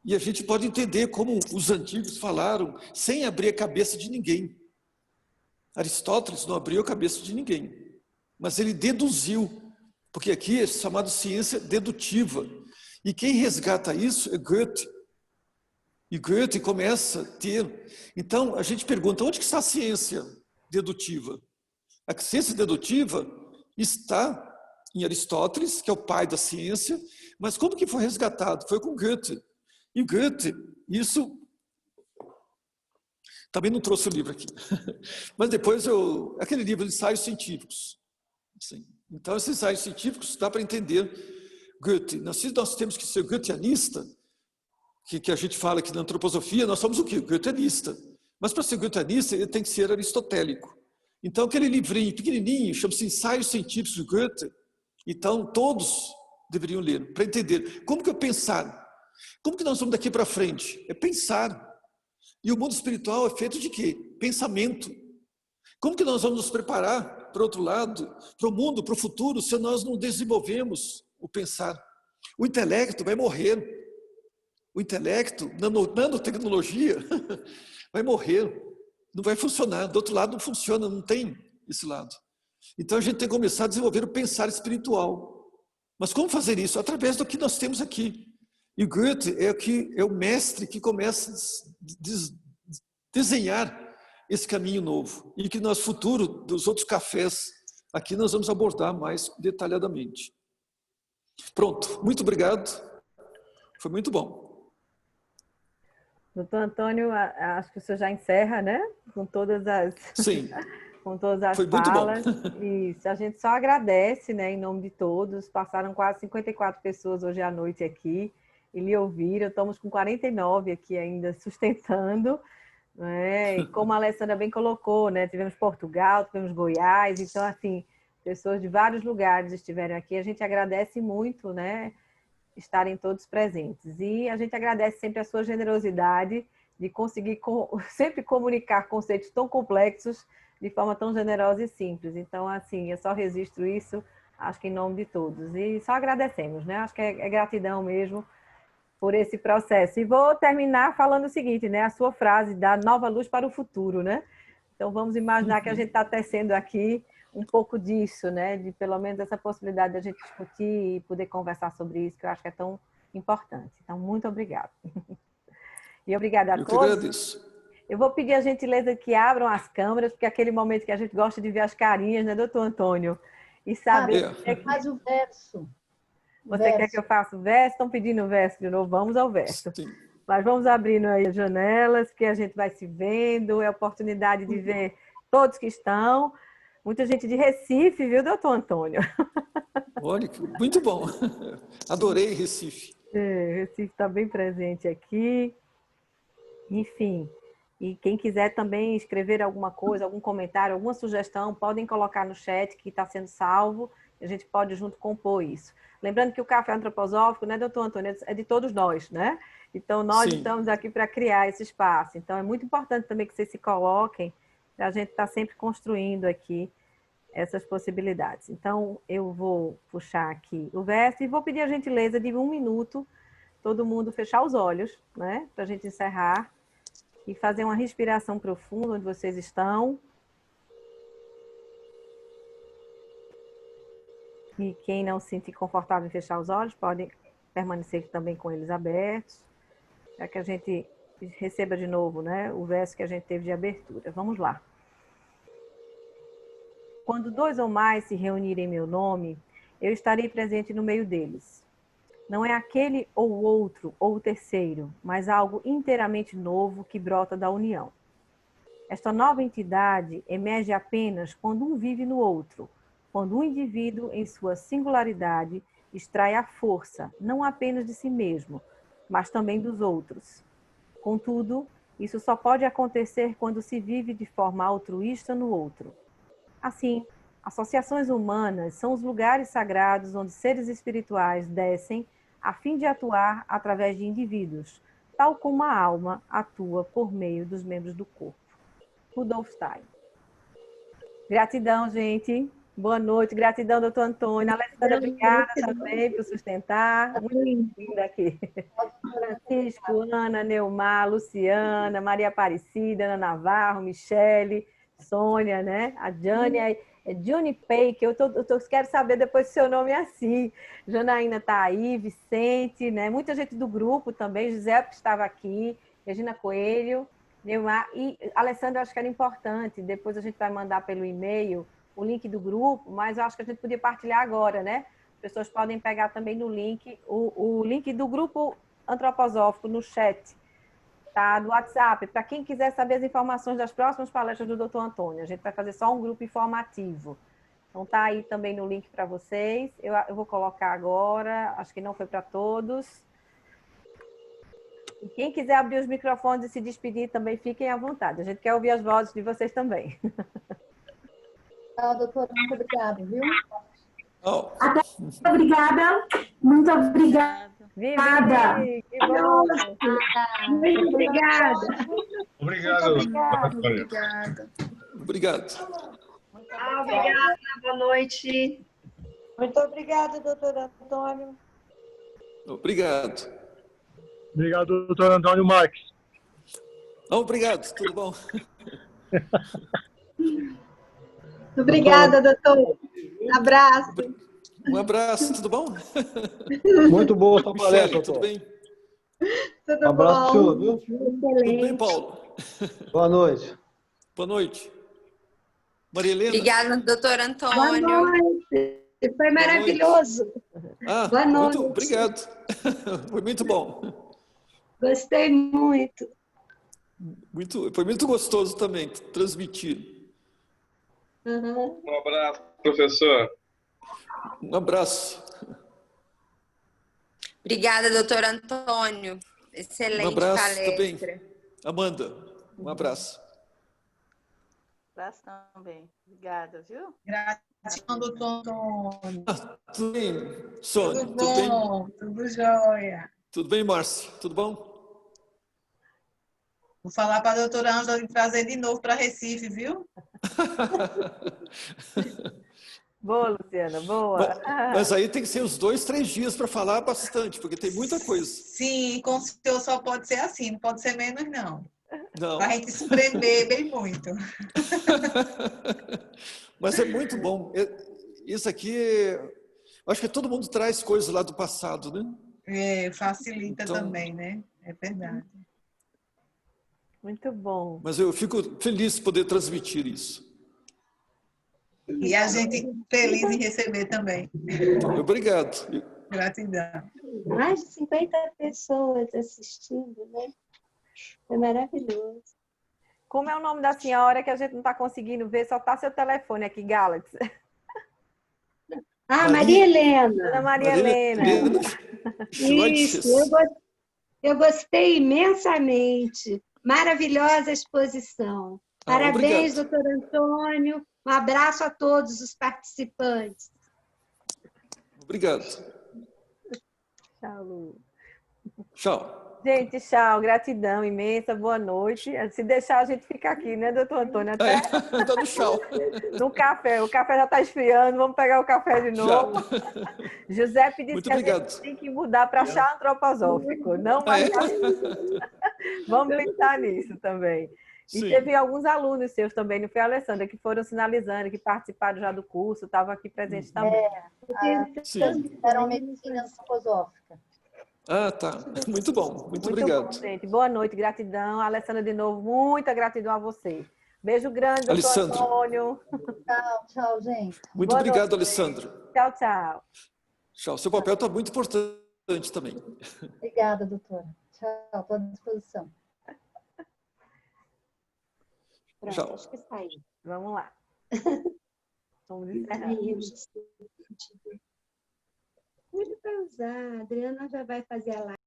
[SPEAKER 3] E a gente pode entender como os antigos falaram, sem abrir a cabeça de ninguém. Aristóteles não abriu a cabeça de ninguém, mas ele deduziu, porque aqui é chamado ciência dedutiva. E quem resgata isso é Goethe. E Goethe começa a ter... Então, a gente pergunta, onde que está a ciência dedutiva? A ciência dedutiva está em Aristóteles, que é o pai da ciência, mas como que foi resgatado? Foi com Goethe. E Goethe, isso... Também não trouxe o livro aqui. Mas depois aquele livro de ensaios científicos. Assim. Então, esses ensaios científicos dá para entender Goethe. Nós temos que ser goetheanista, que a gente fala aqui na antroposofia, nós somos o quê? Goetheanista. Mas para ser goetheanista, ele tem que ser aristotélico. Então, aquele livrinho pequenininho, chama-se Ensaios Científicos de Goethe. Então, todos deveriam ler, para entender como que eu pensar. Como que nós vamos daqui para frente? É pensar. E o mundo espiritual é feito de quê? Pensamento. Como que nós vamos nos preparar para o outro lado, para o mundo, para o futuro, se nós não desenvolvemos o pensar? O intelecto vai morrer. O intelecto, nanotecnologia, vai morrer. Não vai funcionar. Do outro lado não funciona, não tem esse lado. Então a gente tem que começar a desenvolver o pensar espiritual. Mas como fazer isso? Através do que nós temos aqui. E Goethe é o mestre que começa a desenhar esse caminho novo. E que no futuro dos outros cafés, aqui nós vamos abordar mais detalhadamente. Pronto, muito obrigado. Foi muito bom.
[SPEAKER 1] Doutor Antônio, acho que o senhor já encerra, né? Com todas as,
[SPEAKER 3] Sim,
[SPEAKER 1] com todas as
[SPEAKER 3] foi muito
[SPEAKER 1] falas.
[SPEAKER 3] bom.
[SPEAKER 1] Isso, a gente só agradece, né, em nome de todos. Passaram quase 54 pessoas hoje à noite aqui e lhe ouviram. Estamos com 49 aqui ainda sustentando. Né? E como a Alessandra bem colocou, né? Tivemos Portugal, tivemos Goiás. Então, assim, pessoas de vários lugares estiveram aqui. A gente agradece muito, né? Estarem todos presentes. E a gente agradece sempre a sua generosidade de conseguir sempre comunicar conceitos tão complexos de forma tão generosa e simples. Então, assim, eu só registro isso, acho que em nome de todos. E só agradecemos, né? Acho que é gratidão mesmo por esse processo. E vou terminar falando o seguinte, né? A sua frase, da nova luz para o futuro, né? Então, vamos imaginar que a gente está tecendo aqui um pouco disso, né? De pelo menos essa possibilidade de a gente discutir e poder conversar sobre isso, que eu acho que é tão importante. Então, muito obrigada. E obrigada a
[SPEAKER 3] Eu que
[SPEAKER 1] todos.
[SPEAKER 3] agradeço.
[SPEAKER 1] Eu vou pedir a gentileza que abram as câmeras, porque é aquele momento que a gente gosta de ver as carinhas, né, doutor Antônio? E saber...
[SPEAKER 2] Faz o verso.
[SPEAKER 1] Você quer que eu faça o verso? Estão pedindo o verso de novo? Vamos ao verso.
[SPEAKER 3] Sim.
[SPEAKER 1] Mas vamos abrindo aí as janelas, que a gente vai se vendo, é a oportunidade de ver todos que estão. Muita gente de Recife, viu, doutor Antônio?
[SPEAKER 3] Olha, muito bom. Adorei Recife.
[SPEAKER 1] Recife está bem presente aqui. Enfim, e quem quiser também escrever alguma coisa, algum comentário, alguma sugestão, podem colocar no chat que está sendo salvo, e a gente pode junto compor isso. Lembrando que o Café Antroposófico, né, doutor Antônio, é de todos nós, né? Então, nós estamos aqui para criar esse espaço. Então, é muito importante também que vocês se coloquem, para a gente estar sempre construindo aqui essas possibilidades. Então, eu vou puxar aqui o verso e vou pedir a gentileza de 1 minuto, todo mundo fechar os olhos, né? Para a gente encerrar e fazer uma respiração profunda onde vocês estão. E quem não se sentir confortável em fechar os olhos, pode permanecer também com eles abertos, para que a gente receba de novo, né, o verso que a gente teve de abertura. Vamos lá. Quando 2 ou mais se reunirem em meu nome, eu estarei presente no meio deles. Não é aquele ou o outro ou o terceiro, mas algo inteiramente novo que brota da união. Esta nova entidade emerge apenas quando um vive no outro, quando um indivíduo, em sua singularidade, extrai a força, não apenas de si mesmo, mas também dos outros. Contudo, isso só pode acontecer quando se vive de forma altruísta no outro. Assim, associações humanas são os lugares sagrados onde seres espirituais descem a fim de atuar através de indivíduos, tal como a alma atua por meio dos membros do corpo. Rudolf Stein. Gratidão, gente. Boa noite. Gratidão, doutor Antônio. Alessandra, obrigada também por sustentar. Muito linda aqui. Francisco, Ana, Neumar, Luciana, Maria Aparecida, Ana Navarro, Michele, Sônia, né? A Jânia, Johnny Pay, que eu quero saber depois se seu nome é assim. Janaína está aí, Vicente, né? Muita gente do grupo também. José estava aqui, Regina Coelho, Neumar e Alessandra, acho que era importante. Depois a gente vai mandar pelo e-mail o link do grupo, mas eu acho que a gente podia partilhar agora, né? As pessoas podem pegar também no link, o link do grupo antroposófico no chat, tá? Do WhatsApp, para quem quiser saber as informações das próximas palestras do Dr. Antônio. A gente vai fazer só um grupo informativo. Então tá aí também no link para vocês. Eu vou colocar agora, acho que não foi para todos. E quem quiser abrir os microfones e se despedir também, fiquem à vontade. A gente quer ouvir as vozes de vocês também.
[SPEAKER 2] Doutora, muito obrigada, viu?
[SPEAKER 3] Oh.
[SPEAKER 4] Obrigada, muito obrigada.
[SPEAKER 1] Vivi, que bom.
[SPEAKER 4] Muito obrigada.
[SPEAKER 5] Obrigado.
[SPEAKER 2] Obrigada.
[SPEAKER 3] Obrigado.
[SPEAKER 4] Obrigada, boa noite.
[SPEAKER 6] Muito obrigada, doutor Antônio.
[SPEAKER 3] Obrigado.
[SPEAKER 5] Obrigado, doutor Antônio Marques.
[SPEAKER 3] Obrigado, tudo bom?
[SPEAKER 4] Obrigada, doutor. Abraço.
[SPEAKER 3] Um abraço, tudo bom?
[SPEAKER 5] Muito boa sua
[SPEAKER 3] Michele,
[SPEAKER 5] palestra,
[SPEAKER 3] tudo
[SPEAKER 5] doutor.
[SPEAKER 3] bem?
[SPEAKER 4] Tudo
[SPEAKER 5] Abraço,
[SPEAKER 4] bom?
[SPEAKER 5] senhor, viu?
[SPEAKER 3] Tudo bem, Paulo?
[SPEAKER 5] Boa noite.
[SPEAKER 3] Boa noite. Maria Helena?
[SPEAKER 7] Obrigada, doutor
[SPEAKER 4] Boa
[SPEAKER 7] Antônio.
[SPEAKER 4] noite. Foi maravilhoso.
[SPEAKER 3] Boa
[SPEAKER 4] Boa noite.
[SPEAKER 3] noite. Obrigado. Foi muito bom.
[SPEAKER 4] Gostei muito.
[SPEAKER 3] Foi muito gostoso também transmitir.
[SPEAKER 4] Uhum.
[SPEAKER 5] Um abraço, professor.
[SPEAKER 3] Um abraço.
[SPEAKER 7] Obrigada, doutor Antônio. Excelente
[SPEAKER 3] Um abraço
[SPEAKER 7] palestra.
[SPEAKER 3] também. Amanda, um abraço.
[SPEAKER 6] Abraço também. Obrigada, viu?
[SPEAKER 8] Gratidão, doutor Antônio.
[SPEAKER 3] Tudo bem, Sônia?
[SPEAKER 8] Tudo
[SPEAKER 3] Tudo bem?
[SPEAKER 8] bom? Tudo jóia.
[SPEAKER 3] Tudo bem, Márcia? Tudo bom?
[SPEAKER 8] Vou falar para a doutora Ângela trazer de novo para Recife, viu?
[SPEAKER 1] Boa, Luciana, boa.
[SPEAKER 3] Mas aí tem que ser os 2, 3 dias para falar bastante, porque tem muita coisa.
[SPEAKER 8] Sim, com o senhor só pode ser assim, não pode ser menos, não.
[SPEAKER 3] Não.
[SPEAKER 8] Para a gente espremer bem muito.
[SPEAKER 3] Mas é muito bom. Isso aqui, acho que todo mundo traz coisas lá do passado, né?
[SPEAKER 8] É, facilita
[SPEAKER 3] Então,
[SPEAKER 8] também, né? É verdade.
[SPEAKER 1] Muito bom.
[SPEAKER 3] Mas eu fico feliz de poder transmitir isso.
[SPEAKER 8] E a gente feliz em receber também.
[SPEAKER 3] Obrigado.
[SPEAKER 8] Gratidão.
[SPEAKER 4] Mais de 50 pessoas assistindo, né? Foi maravilhoso.
[SPEAKER 1] Como é o nome da senhora que a gente não está conseguindo ver? Só está seu telefone aqui, Galaxy.
[SPEAKER 4] Maria Helena.
[SPEAKER 1] Dona Maria Helena.
[SPEAKER 4] Isso, eu gostei imensamente. Maravilhosa exposição. Parabéns,
[SPEAKER 3] obrigado.
[SPEAKER 4] doutor Antônio. Um abraço a todos os participantes.
[SPEAKER 3] Obrigado.
[SPEAKER 1] Tchau, Lu.
[SPEAKER 3] Tchau.
[SPEAKER 1] Gente, tchau. Gratidão imensa. Boa noite. Se deixar, a gente fica aqui, né, doutor Antônio? Até
[SPEAKER 3] Tá no tchau.
[SPEAKER 1] no café. O café já está esfriando. Vamos pegar o café de novo. Giuseppe disse
[SPEAKER 3] Muito
[SPEAKER 1] que
[SPEAKER 3] obrigado.
[SPEAKER 1] a gente tem que mudar para chá antroposófico. Não mais. Vamos pensar nisso também. E teve alguns alunos seus também, não foi, Alessandra, que foram sinalizando, que participaram já do curso, estavam aqui presentes também.
[SPEAKER 2] Fizeram medicina antroposófica.
[SPEAKER 3] Tá. Muito bom. Muito obrigado.
[SPEAKER 1] Bom, gente. Boa noite, gratidão. Alessandra, de novo, muita gratidão a você. Beijo grande, doutor
[SPEAKER 3] Alessandra.
[SPEAKER 1] Antônio.
[SPEAKER 2] Tchau, gente.
[SPEAKER 3] Muito
[SPEAKER 1] Boa
[SPEAKER 3] obrigado,
[SPEAKER 1] noite.
[SPEAKER 3] Alessandra.
[SPEAKER 1] Tchau, tchau.
[SPEAKER 3] Tchau. Seu papel está muito importante também.
[SPEAKER 2] Obrigada, doutora. Tchau, estou à disposição.
[SPEAKER 4] Pronto,
[SPEAKER 3] Tchau.
[SPEAKER 4] acho que saiu.
[SPEAKER 1] Vamos lá. Vamos encerrar.
[SPEAKER 4] Pode pausar. A Adriana já vai fazer a live.